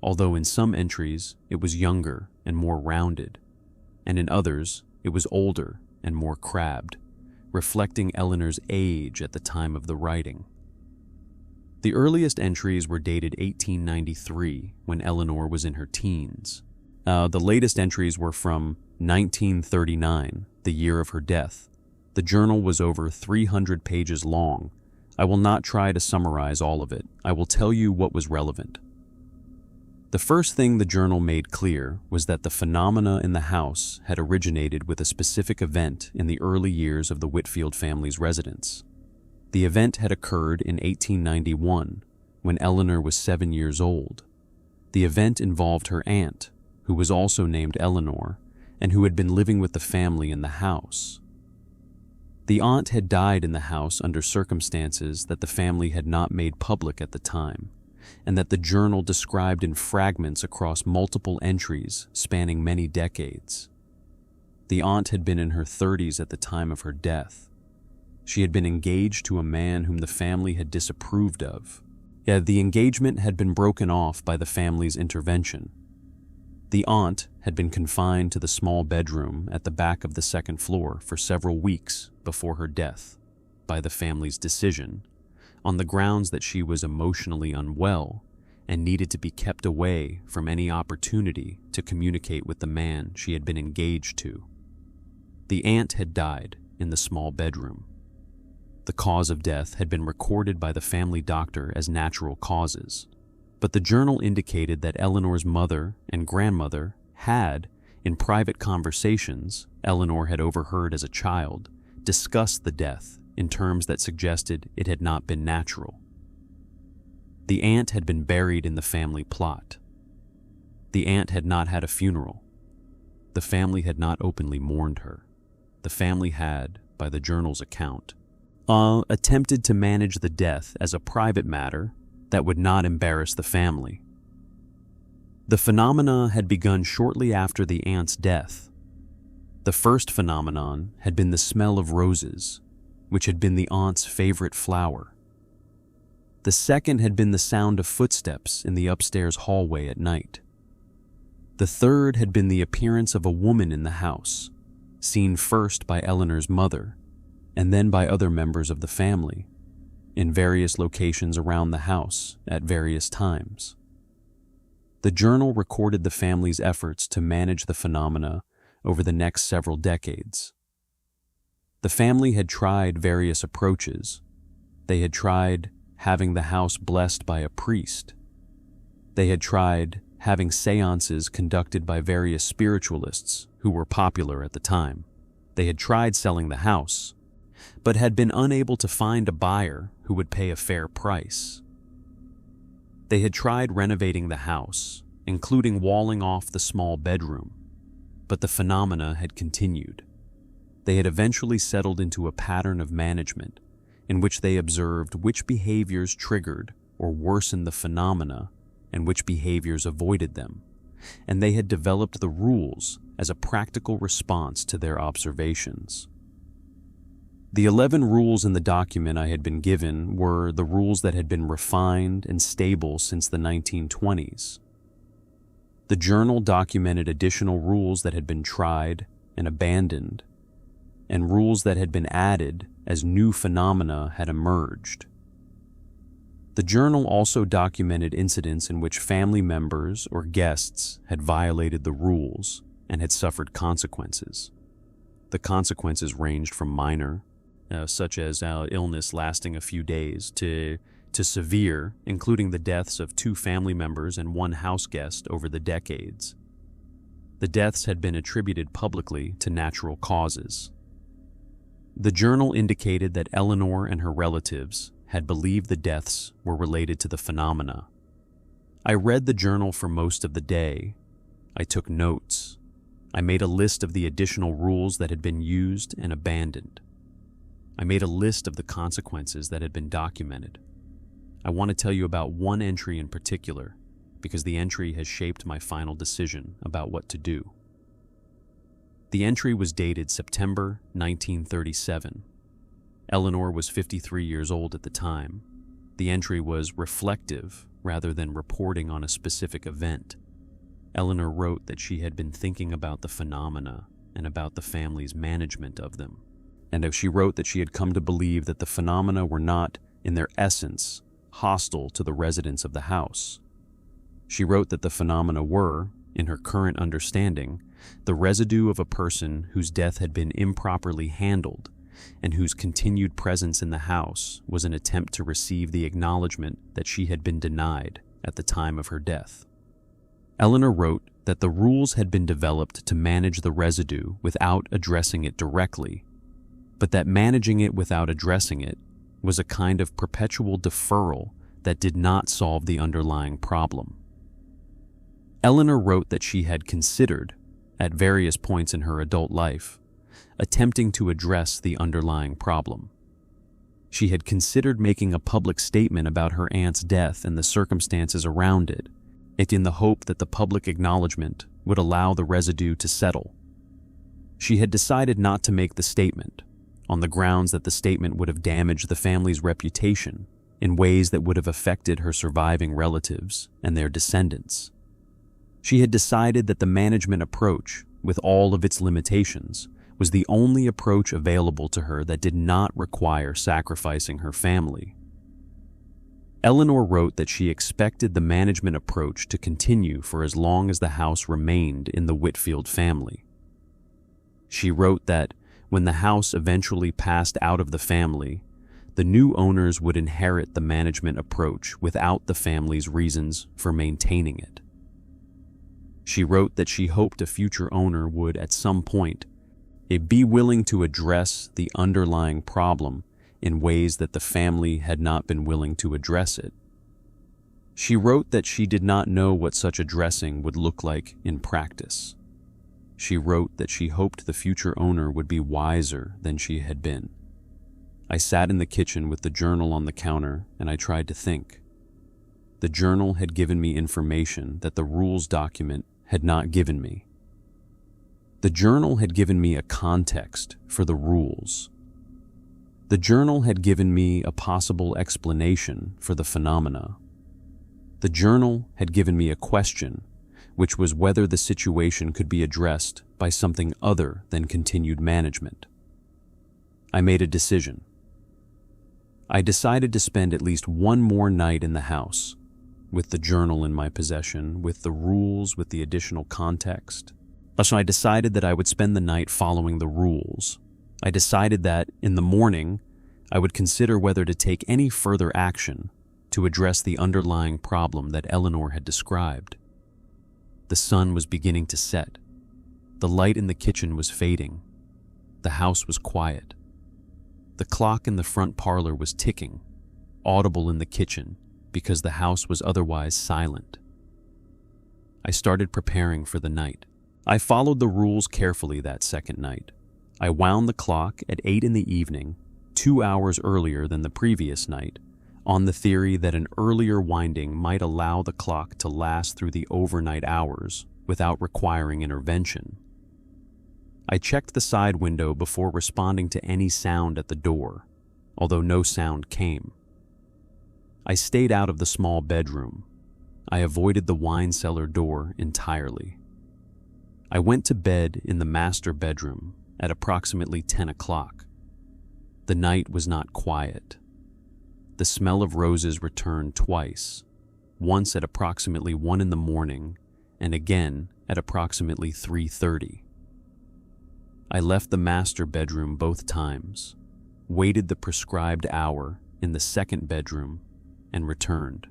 although in some entries it was younger and more rounded, and in others it was older and more crabbed, reflecting Eleanor's age at the time of the writing. The earliest entries were dated 1893, when Eleanor was in her teens. The latest entries were from 1939, the year of her death. The journal was over 300 pages long. I will not try to summarize all of it. I will tell you what was relevant. The first thing the journal made clear was that the phenomena in the house had originated with a specific event in the early years of the Whitfield family's residence. The event had occurred in 1891, when Eleanor was 7 years old. The event involved her aunt, who was also named Eleanor, and who had been living with the family in the house. The aunt had died in the house under circumstances that the family had not made public at the time, and that the journal described in fragments across multiple entries spanning many decades. The aunt had been in her 30s at the time of her death. She had been engaged to a man whom the family had disapproved of. Yet the engagement had been broken off by the family's intervention. The aunt had been confined to the small bedroom at the back of the second floor for several weeks before her death by the family's decision, on the grounds that she was emotionally unwell and needed to be kept away from any opportunity to communicate with the man she had been engaged to. The aunt had died in the small bedroom. The cause of death had been recorded by the family doctor as natural causes, but the journal indicated that Eleanor's mother and grandmother had, in private conversations Eleanor had overheard as a child, discussed the death in terms that suggested it had not been natural. The aunt had been buried in the family plot. The aunt had not had a funeral. The family had not openly mourned her. The family had, by the journal's account, attempted to manage the death as a private matter that would not embarrass the family. The phenomena had begun shortly after the aunt's death. The first phenomenon had been the smell of roses, which had been the aunt's favorite flower. The second had been the sound of footsteps in the upstairs hallway at night. The third had been the appearance of a woman in the house, seen first by Eleanor's mother, and then by other members of the family, in various locations around the house at various times. The journal recorded the family's efforts to manage the phenomena over the next several decades. The family had tried various approaches. They had tried having the house blessed by a priest. They had tried having seances conducted by various spiritualists who were popular at the time. They had tried selling the house, but had been unable to find a buyer who would pay a fair price. They had tried renovating the house, including walling off the small bedroom, but the phenomena had continued. They had eventually settled into a pattern of management in which they observed which behaviors triggered or worsened the phenomena and which behaviors avoided them, and they had developed the rules as a practical response to their observations. The 11 rules in the document I had been given were the rules that had been refined and stable since the 1920s. The journal documented additional rules that had been tried and abandoned, and rules that had been added as new phenomena had emerged. The journal also documented incidents in which family members or guests had violated the rules and had suffered consequences. The consequences ranged from minor, such as illness lasting a few days, to severe, including the deaths of 2 family members and 1 house guest over the decades. The deaths had been attributed publicly to natural causes. The journal indicated that Eleanor and her relatives had believed the deaths were related to the phenomena. I read the journal for most of the day. I took notes. I made a list of the additional rules that had been used and abandoned. I made a list of the consequences that had been documented. I want to tell you about one entry in particular, because the entry has shaped my final decision about what to do. The entry was dated September 1937. Eleanor was 53 years old at the time. The entry was reflective rather than reporting on a specific event. Eleanor wrote that she had been thinking about the phenomena and about the family's management of them. And she wrote that she had come to believe that the phenomena were not, in their essence, hostile to the residents of the house. She wrote that the phenomena were, in her current understanding, the residue of a person whose death had been improperly handled and whose continued presence in the house was an attempt to receive the acknowledgement that she had been denied at the time of her death. Eleanor wrote that the rules had been developed to manage the residue without addressing it directly, but that managing it without addressing it was a kind of perpetual deferral that did not solve the underlying problem. Eleanor wrote that she had considered, at various points in her adult life, attempting to address the underlying problem. She had considered making a public statement about her aunt's death and the circumstances around it, in the hope that the public acknowledgement would allow the residue to settle. She had decided not to make the statement, on the grounds that the statement would have damaged the family's reputation in ways that would have affected her surviving relatives and their descendants. She had decided that the management approach, with all of its limitations, was the only approach available to her that did not require sacrificing her family. Eleanor wrote that she expected the management approach to continue for as long as the house remained in the Whitfield family. She wrote that when the house eventually passed out of the family, the new owners would inherit the management approach without the family's reasons for maintaining it. She wrote that she hoped a future owner would, at some point, be willing to address the underlying problem in ways that the family had not been willing to address it. She wrote that she did not know what such addressing would look like in practice. She wrote that she hoped the future owner would be wiser than she had been. I sat in the kitchen with the journal on the counter and I tried to think. The journal had given me information that the rules document had not given me. The journal had given me a context for the rules. The journal had given me a possible explanation for the phenomena. The journal had given me a question, which was whether the situation could be addressed by something other than continued management. I made a decision. I decided to spend at least one more night in the house, with the journal in my possession, with the rules, with the additional context. So I decided that I would spend the night following the rules. I decided that, in the morning, I would consider whether to take any further action to address the underlying problem that Eleanor had described. The sun was beginning to set. The light in the kitchen was fading. The house was quiet. The clock in the front parlor was ticking, audible in the kitchen because the house was otherwise silent. I started preparing for the night. I followed the rules carefully that second night. I wound the clock at 8 in the evening, 2 hours earlier than the previous night, on the theory that an earlier winding might allow the clock to last through the overnight hours without requiring intervention. I checked the side window before responding to any sound at the door, although no sound came. I stayed out of the small bedroom. I avoided the wine cellar door entirely. I went to bed in the master bedroom at approximately 10 o'clock. The night was not quiet. The smell of roses returned twice, once at approximately 1 in the morning and again at approximately 3:30. I left the master bedroom both times, waited the prescribed hour in the second bedroom, and returned.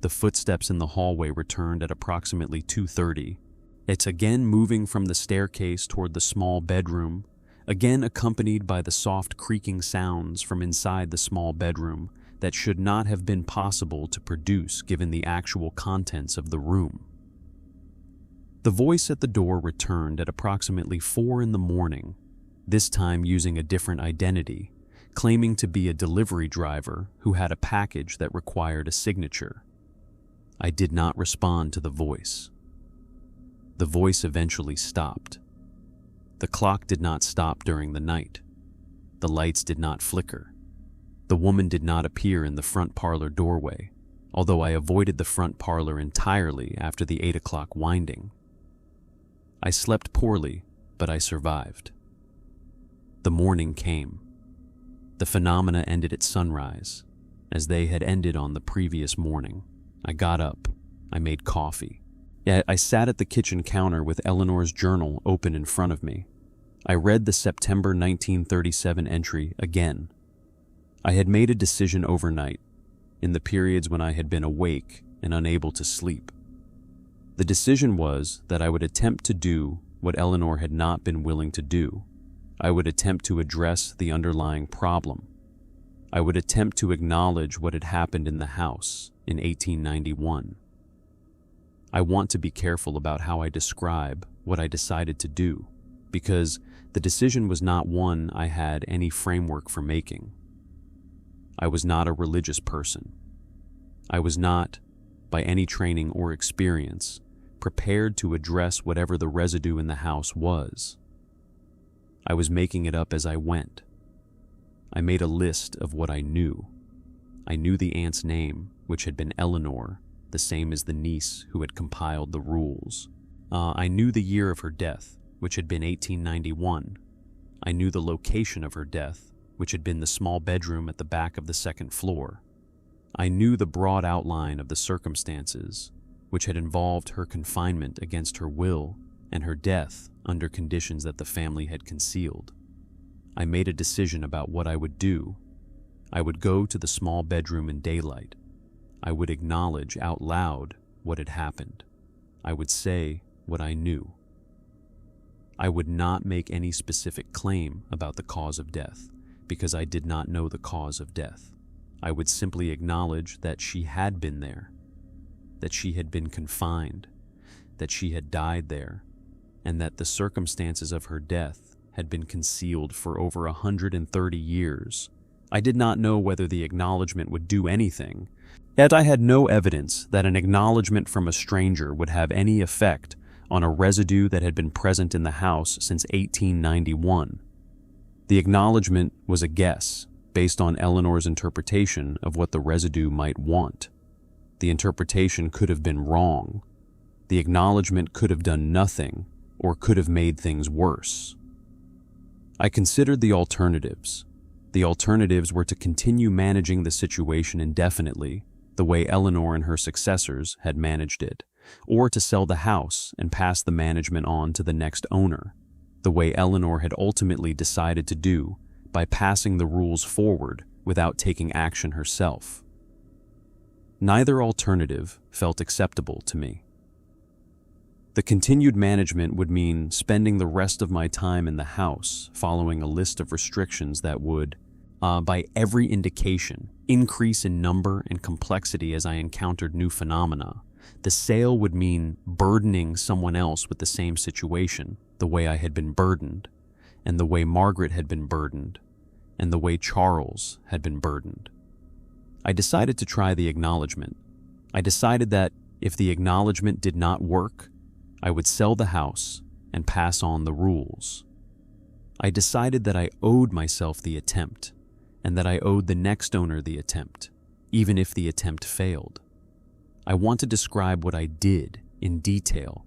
The footsteps in the hallway returned at approximately 2:30. It's again moving from the staircase toward the small bedroom, again accompanied by the soft creaking sounds from inside the small bedroom that should not have been possible to produce given the actual contents of the room. The voice at the door returned at approximately 4 in the morning, this time using a different identity, claiming to be a delivery driver who had a package that required a signature. I did not respond to the voice. The voice eventually stopped. The clock did not stop during the night. The lights did not flicker. The woman did not appear in the front parlor doorway, although I avoided the front parlor entirely after the 8 o'clock winding. I slept poorly, but I survived. The morning came. The phenomena ended at sunrise, as they had ended on the previous morning. I got up. I made coffee. I sat at the kitchen counter with Eleanor's journal open in front of me. I read the September 1937 entry again. I had made a decision overnight, in the periods when I had been awake and unable to sleep. The decision was that I would attempt to do what Eleanor had not been willing to do. I would attempt to address the underlying problem. I would attempt to acknowledge what had happened in the house in 1891. I want to be careful about how I describe what I decided to do, because the decision was not one I had any framework for making. I was not a religious person. I was not, by any training or experience, prepared to address whatever the residue in the house was. I was making it up as I went. I made a list of what I knew. I knew the aunt's name, which had been Eleanor, the same as the niece who had compiled the rules. I knew the year of her death, which had been 1891. I knew the location of her death, which had been the small bedroom at the back of the second floor. I knew the broad outline of the circumstances, which had involved her confinement against her will and her death under conditions that the family had concealed. I made a decision about what I would do. I would go to the small bedroom in daylight. I would acknowledge out loud what had happened. I would say what I knew. I would not make any specific claim about the cause of death, because I did not know the cause of death. I would simply acknowledge that she had been there, that she had been confined, that she had died there, and that the circumstances of her death had been concealed for over 130 years. I did not know whether the acknowledgement would do anything, yet I had no evidence that an acknowledgement from a stranger would have any effect on a residue that had been present in the house since 1891. The acknowledgement was a guess, based on Eleanor's interpretation of what the residue might want. The interpretation could have been wrong. The acknowledgement could have done nothing, or could have made things worse. I considered the alternatives. The alternatives were to continue managing the situation indefinitely, the way Eleanor and her successors had managed it, or to sell the house and pass the management on to the next owner, the way Eleanor had ultimately decided to do by passing the rules forward without taking action herself. Neither alternative felt acceptable to me. The continued management would mean spending the rest of my time in the house following a list of restrictions that would, by every indication, increase in number and complexity as I encountered new phenomena. The sale would mean burdening someone else with the same situation, the way I had been burdened, and the way Margaret had been burdened, and the way Charles had been burdened. I decided to try the acknowledgement. I decided that if the acknowledgement did not work, I would sell the house and pass on the rules. I decided that I owed myself the attempt, and that I owed the next owner the attempt, even if the attempt failed. I want to describe what I did in detail,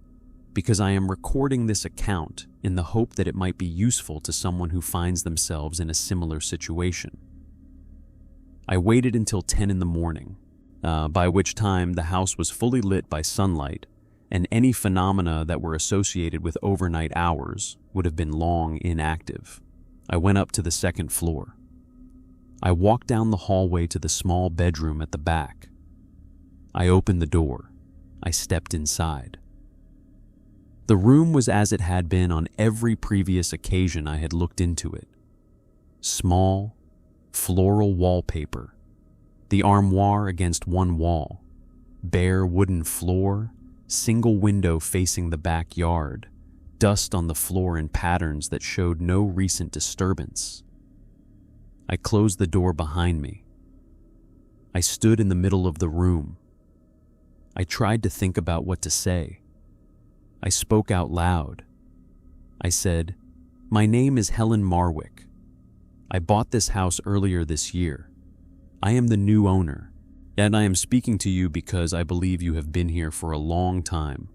because I am recording this account in the hope that it might be useful to someone who finds themselves in a similar situation. I waited until 10 in the morning, by which time the house was fully lit by sunlight, and any phenomena that were associated with overnight hours would have been long inactive. I went up to the second floor. I walked down the hallway to the small bedroom at the back. I opened the door. I stepped inside. The room was as it had been on every previous occasion I had looked into it. Small, floral wallpaper, the armoire against one wall, bare wooden floor, single window facing the backyard, dust on the floor in patterns that showed no recent disturbance. I closed the door behind me. I stood in the middle of the room. I tried to think about what to say. I spoke out loud. I said, "My name is Helen Marwick. I bought this house earlier this year. I am the new owner, and I am speaking to you because I believe you have been here for a long time,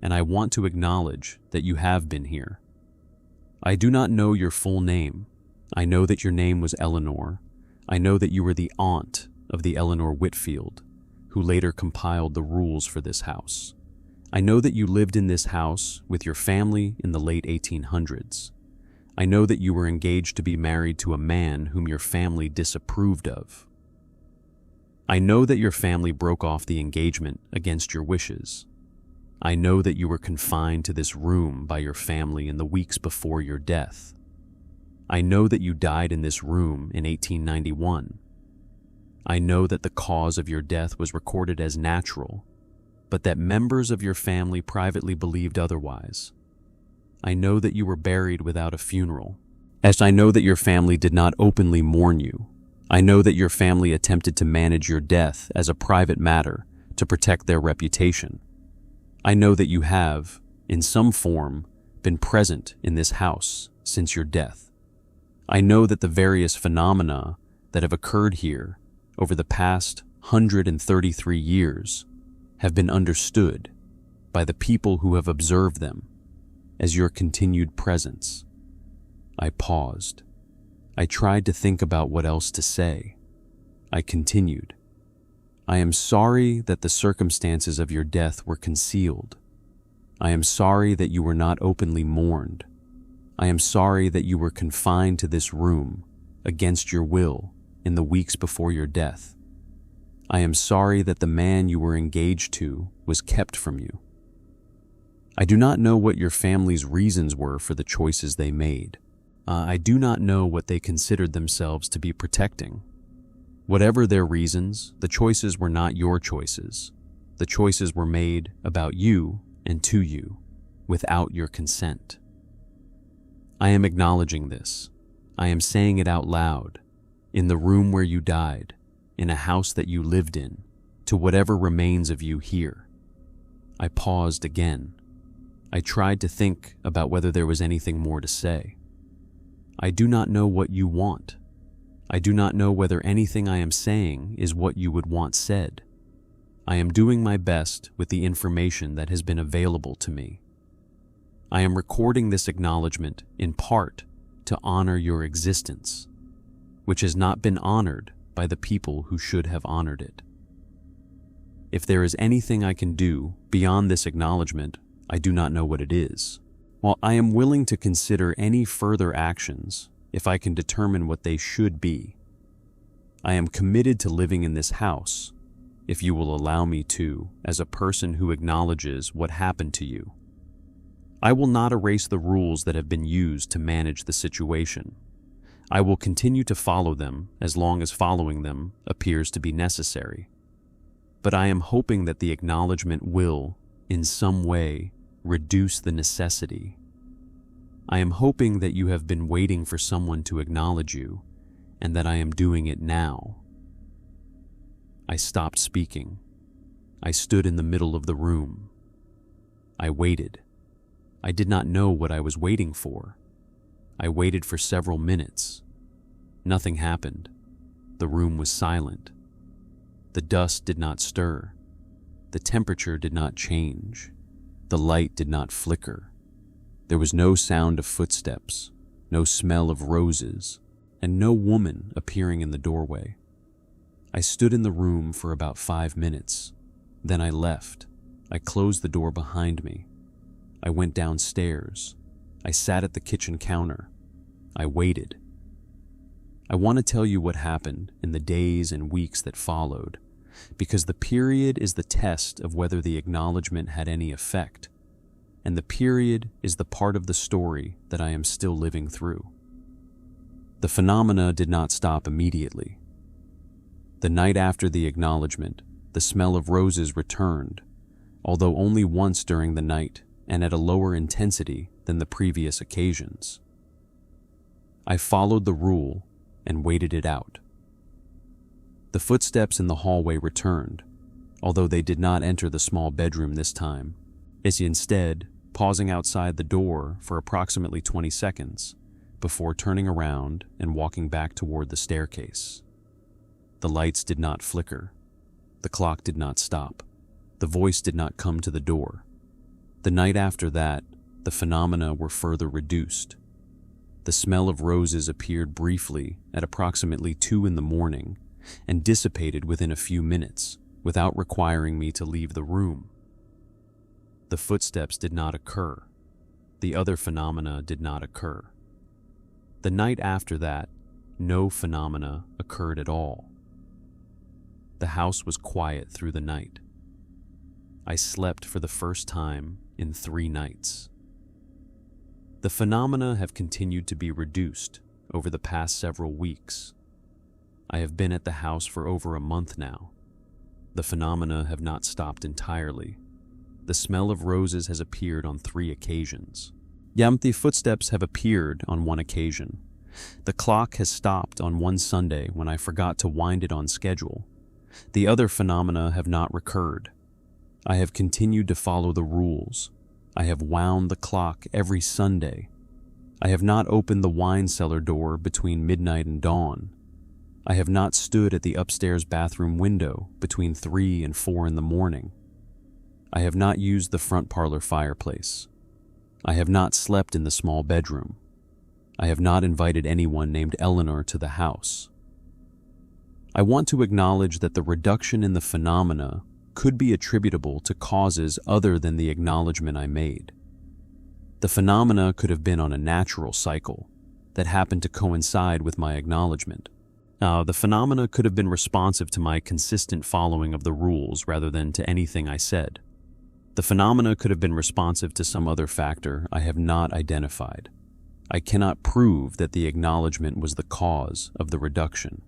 and I want to acknowledge that you have been here. I do not know your full name. I know that your name was Eleanor. I know that you were the aunt of the Eleanor Whitfield, who later compiled the rules for this house. I know that you lived in this house with your family in the late 1800s. I know that you were engaged to be married to a man whom your family disapproved of. I know that your family broke off the engagement against your wishes. I know that you were confined to this room by your family in the weeks before your death. I know that you died in this room in 1891. I know that the cause of your death was recorded as natural, but that members of your family privately believed otherwise. I know that you were buried without a funeral, as I know that your family did not openly mourn you. I know that your family attempted to manage your death as a private matter to protect their reputation. I know that you have, in some form, been present in this house since your death. I know that the various phenomena that have occurred here over the past 133 years have been understood by the people who have observed them as your continued presence. I paused. I tried to think about what else to say. I continued. I am sorry that the circumstances of your death were concealed. I am sorry that you were not openly mourned. I am sorry that you were confined to this room against your will in the weeks before your death. I am sorry that the man you were engaged to was kept from you. I do not know what your family's reasons were for the choices they made. I do not know what they considered themselves to be protecting. Whatever their reasons, the choices were not your choices. The choices were made about you and to you, without your consent. I am acknowledging this. I am saying it out loud, in the room where you died, in a house that you lived in, to whatever remains of you here. I paused again. I tried to think about whether there was anything more to say. I do not know what you want. I do not know whether anything I am saying is what you would want said. I am doing my best with the information that has been available to me. I am recording this acknowledgement in part to honor your existence, which has not been honored by the people who should have honored it. If there is anything I can do beyond this acknowledgement, I do not know what it is. While I am willing to consider any further actions if I can determine what they should be, I am committed to living in this house if you will allow me to, as a person who acknowledges what happened to you. I will not erase the rules that have been used to manage the situation. I will continue to follow them as long as following them appears to be necessary. But I am hoping that the acknowledgement will, in some way, reduce the necessity. I am hoping that you have been waiting for someone to acknowledge you, and that I am doing it now. I stopped speaking. I stood in the middle of the room. I waited. I did not know what I was waiting for. I waited for several minutes. Nothing happened. The room was silent. The dust did not stir. The temperature did not change. The light did not flicker. There was no sound of footsteps, no smell of roses, and no woman appearing in the doorway. I stood in the room for about 5 minutes. Then I left. I closed the door behind me. I went downstairs. I sat at the kitchen counter. I waited. I want to tell you what happened in the days and weeks that followed, because the period is the test of whether the acknowledgement had any effect, and the period is the part of the story that I am still living through. The phenomena did not stop immediately. The night after the acknowledgement, the smell of roses returned, although only once during the night and at a lower intensity than the previous occasions. I followed the rule and waited it out. The footsteps in the hallway returned, although they did not enter the small bedroom this time, as instead pausing outside the door for approximately 20 seconds before turning around and walking back toward the staircase. The lights did not flicker. The clock did not stop. The voice did not come to the door. The night after that, the phenomena were further reduced. The smell of roses appeared briefly at approximately 2 in the morning and dissipated within a few minutes without requiring me to leave the room. The footsteps did not occur. The other phenomena did not occur. The night after that, no phenomena occurred at all. The house was quiet through the night. I slept for the first time in 3 nights. The phenomena have continued to be reduced over the past several weeks. I have been at the house for over a month now. The phenomena have not stopped entirely. The smell of roses has appeared on 3 occasions. The footsteps have appeared on 1 occasion. The clock has stopped on 1 Sunday when I forgot to wind it on schedule. The other phenomena have not recurred. I have continued to follow the rules. I have wound the clock every Sunday. I have not opened the wine cellar door between midnight and dawn. I have not stood at the upstairs bathroom window between 3 and 4 in the morning. I have not used the front parlor fireplace. I have not slept in the small bedroom. I have not invited anyone named Eleanor to the house. I want to acknowledge that the reduction in the phenomena could be attributable to causes other than the acknowledgement I made. The phenomena could have been on a natural cycle that happened to coincide with my acknowledgement. The phenomena could have been responsive to my consistent following of the rules rather than to anything I said. The phenomena could have been responsive to some other factor I have not identified. I cannot prove that the acknowledgement was the cause of the reduction.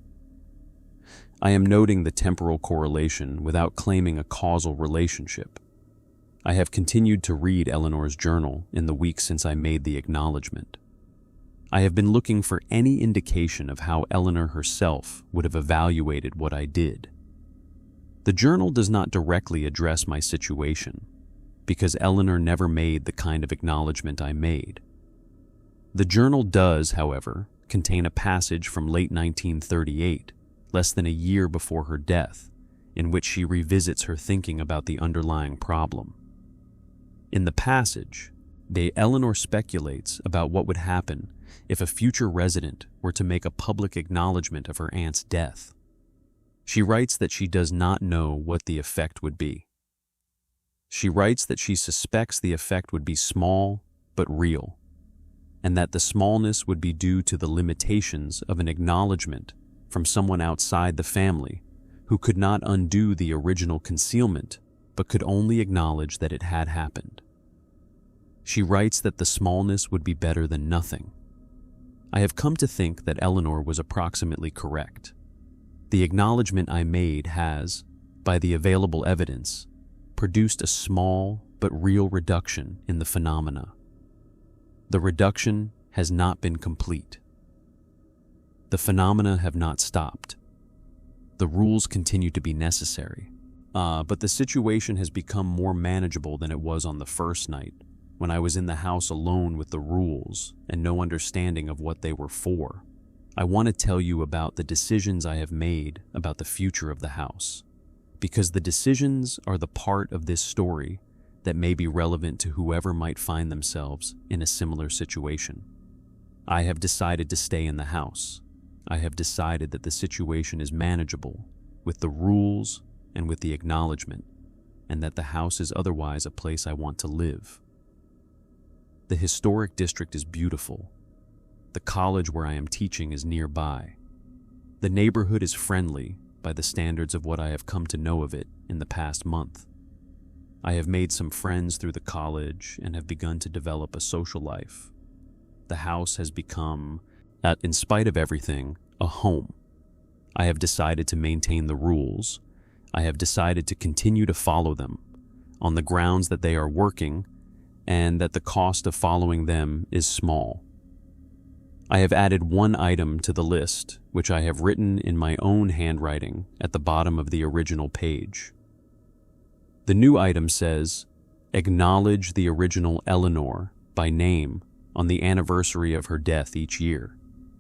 I am noting the temporal correlation without claiming a causal relationship. I have continued to read Eleanor's journal in the weeks since I made the acknowledgement. I have been looking for any indication of how Eleanor herself would have evaluated what I did. The journal does not directly address my situation, because Eleanor never made the kind of acknowledgement I made. The journal does, however, contain a passage from late 1938, less than a year before her death, in which she revisits her thinking about the underlying problem. In the passage, Eleanor speculates about what would happen if a future resident were to make a public acknowledgement of her aunt's death. She writes that she does not know what the effect would be. She writes that she suspects the effect would be small but real, and that the smallness would be due to the limitations of an acknowledgement from someone outside the family who could not undo the original concealment but could only acknowledge that it had happened. She writes that the smallness would be better than nothing. I have come to think that Eleanor was approximately correct. The acknowledgement I made has, by the available evidence, produced a small but real reduction in the phenomena. The reduction has not been complete. The phenomena have not stopped. The rules continue to be necessary. But the situation has become more manageable than it was on the first night, when I was in the house alone with the rules and no understanding of what they were for. I want to tell you about the decisions I have made about the future of the house, because the decisions are the part of this story that may be relevant to whoever might find themselves in a similar situation. I have decided to stay in the house. I have decided that the situation is manageable with the rules and with the acknowledgement, and that the house is otherwise a place I want to live. The historic district is beautiful. The college where I am teaching is nearby. The neighborhood is friendly by the standards of what I have come to know of it in the past month. I have made some friends through the college and have begun to develop a social life. The house has become, in spite of everything, a home. I have decided to maintain the rules. I have decided to continue to follow them on the grounds that they are working and that the cost of following them is small. I have added one item to the list, which I have written in my own handwriting at the bottom of the original page. The new item says, "Acknowledge the original Eleanor by name on the anniversary of her death each year.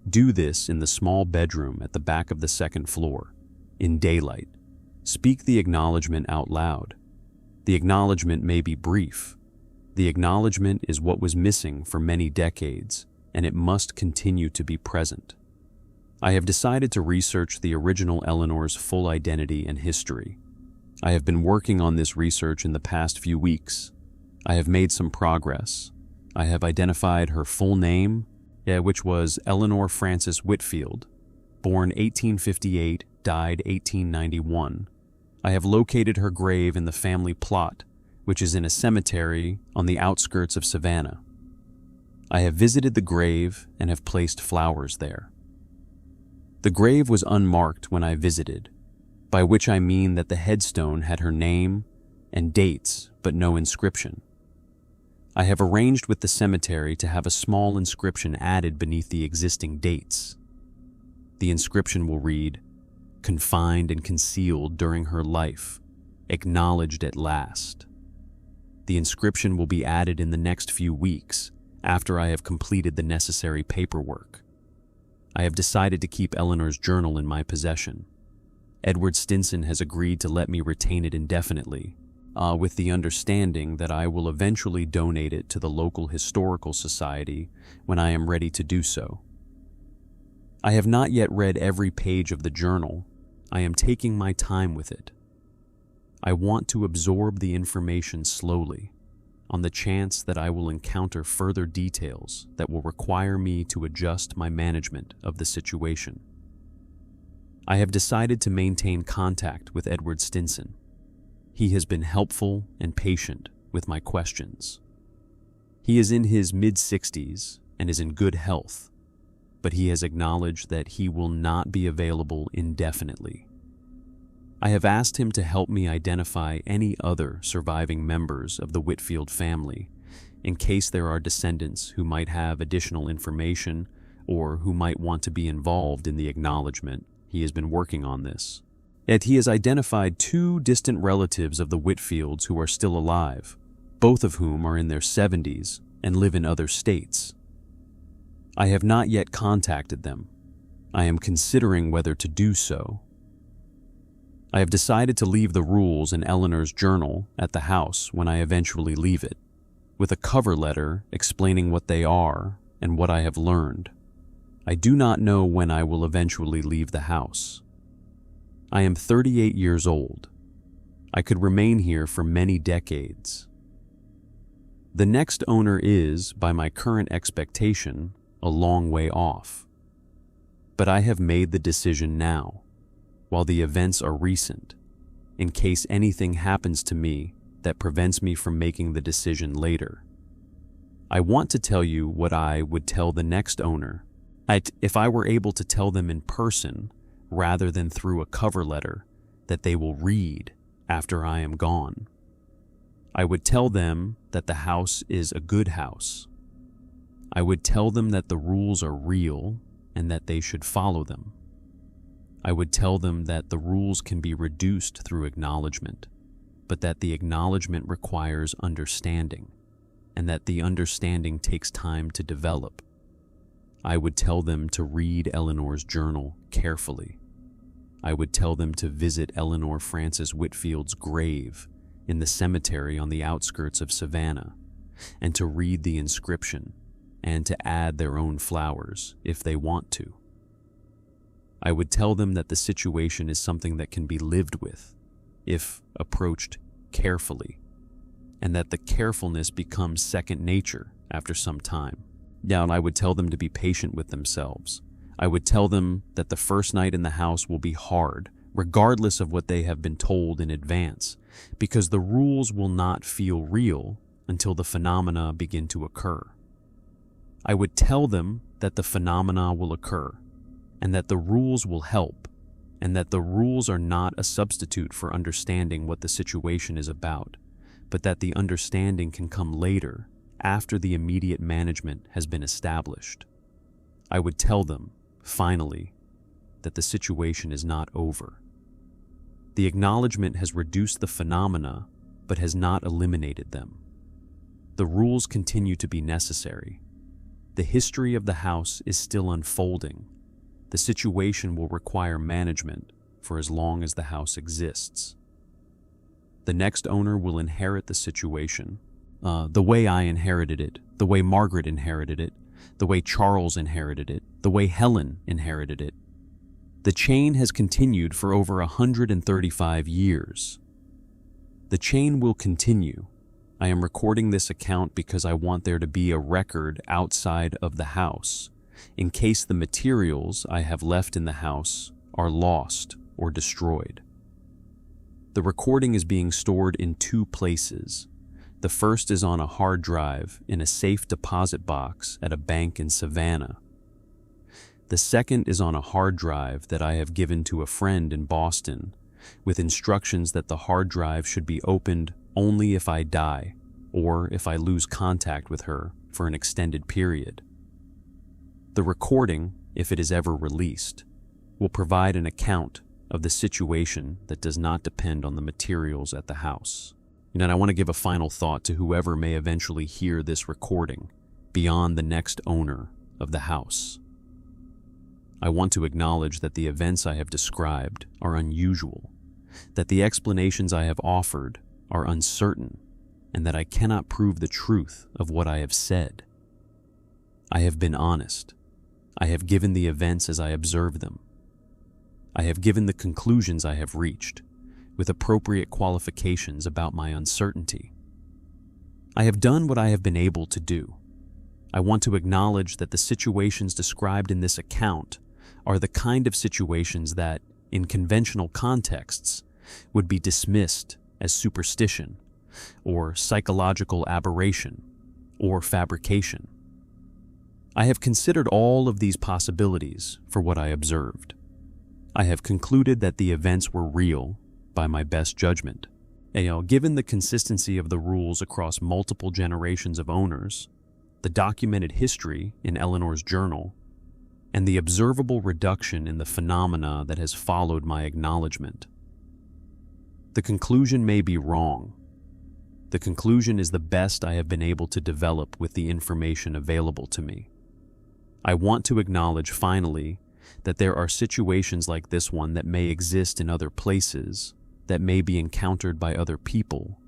Do this in the small bedroom at the back of the second floor, in daylight. Speak the acknowledgement out loud. The acknowledgement may be brief. The acknowledgement is what was missing for many decades, and it must continue to be present." I have decided to research the original Eleanor's full identity and history. I have been working on this research in the past few weeks. I have made some progress. I have identified her full name, which was Eleanor Frances Whitfield, born 1858, died 1891. I have located her grave in the family plot, which is in a cemetery on the outskirts of Savannah. I have visited the grave and have placed flowers there. The grave was unmarked when I visited, by which I mean that the headstone had her name and dates, but no inscription. I have arranged with the cemetery to have a small inscription added beneath the existing dates. The inscription will read, "Confined and concealed during her life, acknowledged at last." The inscription will be added in the next few weeks after I have completed the necessary paperwork. I have decided to keep Eleanor's journal in my possession. Edward Stinson has agreed to let me retain it indefinitely, with the understanding that I will eventually donate it to the local historical society when I am ready to do so. I have not yet read every page of the journal. I am taking my time with it. I want to absorb the information slowly, on the chance that I will encounter further details that will require me to adjust my management of the situation. I have decided to maintain contact with Edward Stinson. He has been helpful and patient with my questions. He is in his mid-60s and is in good health, but he has acknowledged that he will not be available indefinitely. I have asked him to help me identify any other surviving members of the Whitfield family in case there are descendants who might have additional information or who might want to be involved in the acknowledgement. He has been working on this. Yet he has identified 2 distant relatives of the Whitfields who are still alive, both of whom are in their 70s and live in other states. I have not yet contacted them. I am considering whether to do so. I have decided to leave the rules in Eleanor's journal at the house when I eventually leave it, with a cover letter explaining what they are and what I have learned. I do not know when I will eventually leave the house. I am 38 years old. I could remain here for many decades. The next owner is, by my current expectation, a long way off. But I have made the decision now, while the events are recent, in case anything happens to me that prevents me from making the decision later. I want to tell you what I would tell the next owner, if I were able to tell them in person rather than through a cover letter that they will read after I am gone. I would tell them that the house is a good house. I would tell them that the rules are real and that they should follow them. I would tell them that the rules can be reduced through acknowledgement, but that the acknowledgement requires understanding, and that the understanding takes time to develop. I would tell them to read Eleanor's journal carefully. I would tell them to visit Eleanor Frances Whitfield's grave in the cemetery on the outskirts of Savannah, and to read the inscription, and to add their own flowers if they want to. I would tell them that the situation is something that can be lived with, if approached carefully, and that the carefulness becomes second nature after some time. Yeah, and I would tell them to be patient with themselves. I would tell them that the first night in the house will be hard, regardless of what they have been told in advance, because the rules will not feel real until the phenomena begin to occur. I would tell them that the phenomena will occur, and that the rules will help, and that the rules are not a substitute for understanding what the situation is about, but that the understanding can come later, after the immediate management has been established. I would tell them, finally, that the situation is not over. The acknowledgement has reduced the phenomena, but has not eliminated them. The rules continue to be necessary. The history of the house is still unfolding. The situation will require management for as long as the house exists. The next owner will inherit the situation, the way I inherited it, the way Margaret inherited it, the way Charles inherited it, the way Helen inherited it. The chain has continued for over 135 years. The chain will continue. I am recording this account because I want there to be a record outside of the house, in case the materials I have left in the house are lost or destroyed. The recording is being stored in 2 places. The first is on a hard drive in a safe deposit box at a bank in Savannah. The second is on a hard drive that I have given to a friend in Boston, with instructions that the hard drive should be opened only if I die, or if I lose contact with her for an extended period. The recording, if it is ever released, will provide an account of the situation that does not depend on the materials at the house. And I want to give a final thought to whoever may eventually hear this recording beyond the next owner of the house. I want to acknowledge that the events I have described are unusual, that the explanations I have offered are uncertain, and that I cannot prove the truth of what I have said. I have been honest. I have given the events as I observe them. I have given the conclusions I have reached, with appropriate qualifications about my uncertainty. I have done what I have been able to do. I want to acknowledge that the situations described in this account are the kind of situations that, in conventional contexts, would be dismissed as superstition, or psychological aberration, or fabrication. I have considered all of these possibilities for what I observed. I have concluded that the events were real by my best judgment. Given the consistency of the rules across multiple generations of owners, the documented history in Eleanor's journal, and the observable reduction in the phenomena that has followed my acknowledgement. The conclusion may be wrong. The conclusion is the best I have been able to develop with the information available to me. I want to acknowledge finally that there are situations like this one that may exist in other places, that may be encountered by other people,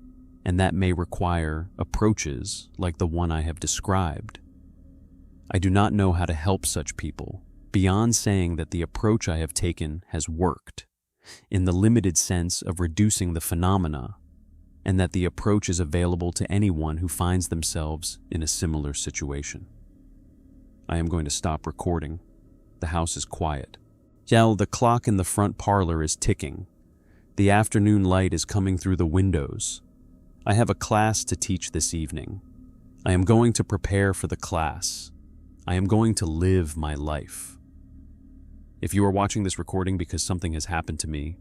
and that may require approaches like the one I have described. I do not know how to help such people, beyond saying that the approach I have taken has worked, in the limited sense of reducing the phenomena, and that the approach is available to anyone who finds themselves in a similar situation. I am going to stop recording. The house is quiet. The clock in the front parlor is ticking. The afternoon light is coming through the windows. I have a class to teach this evening. I am going to prepare for the class. I am going to live my life. If you are watching this recording because something has happened to me,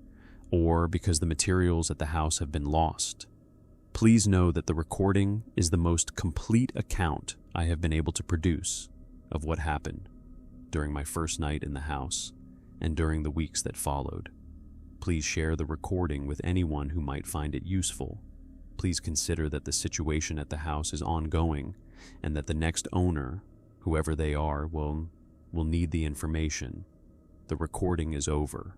or because the materials at the house have been lost, please know that the recording is the most complete account I have been able to produce of what happened during my first night in the house and during the weeks that followed. Please share the recording with anyone who might find it useful. Please consider that the situation at the house is ongoing and that the next owner, whoever they are, will need the information. The recording is over.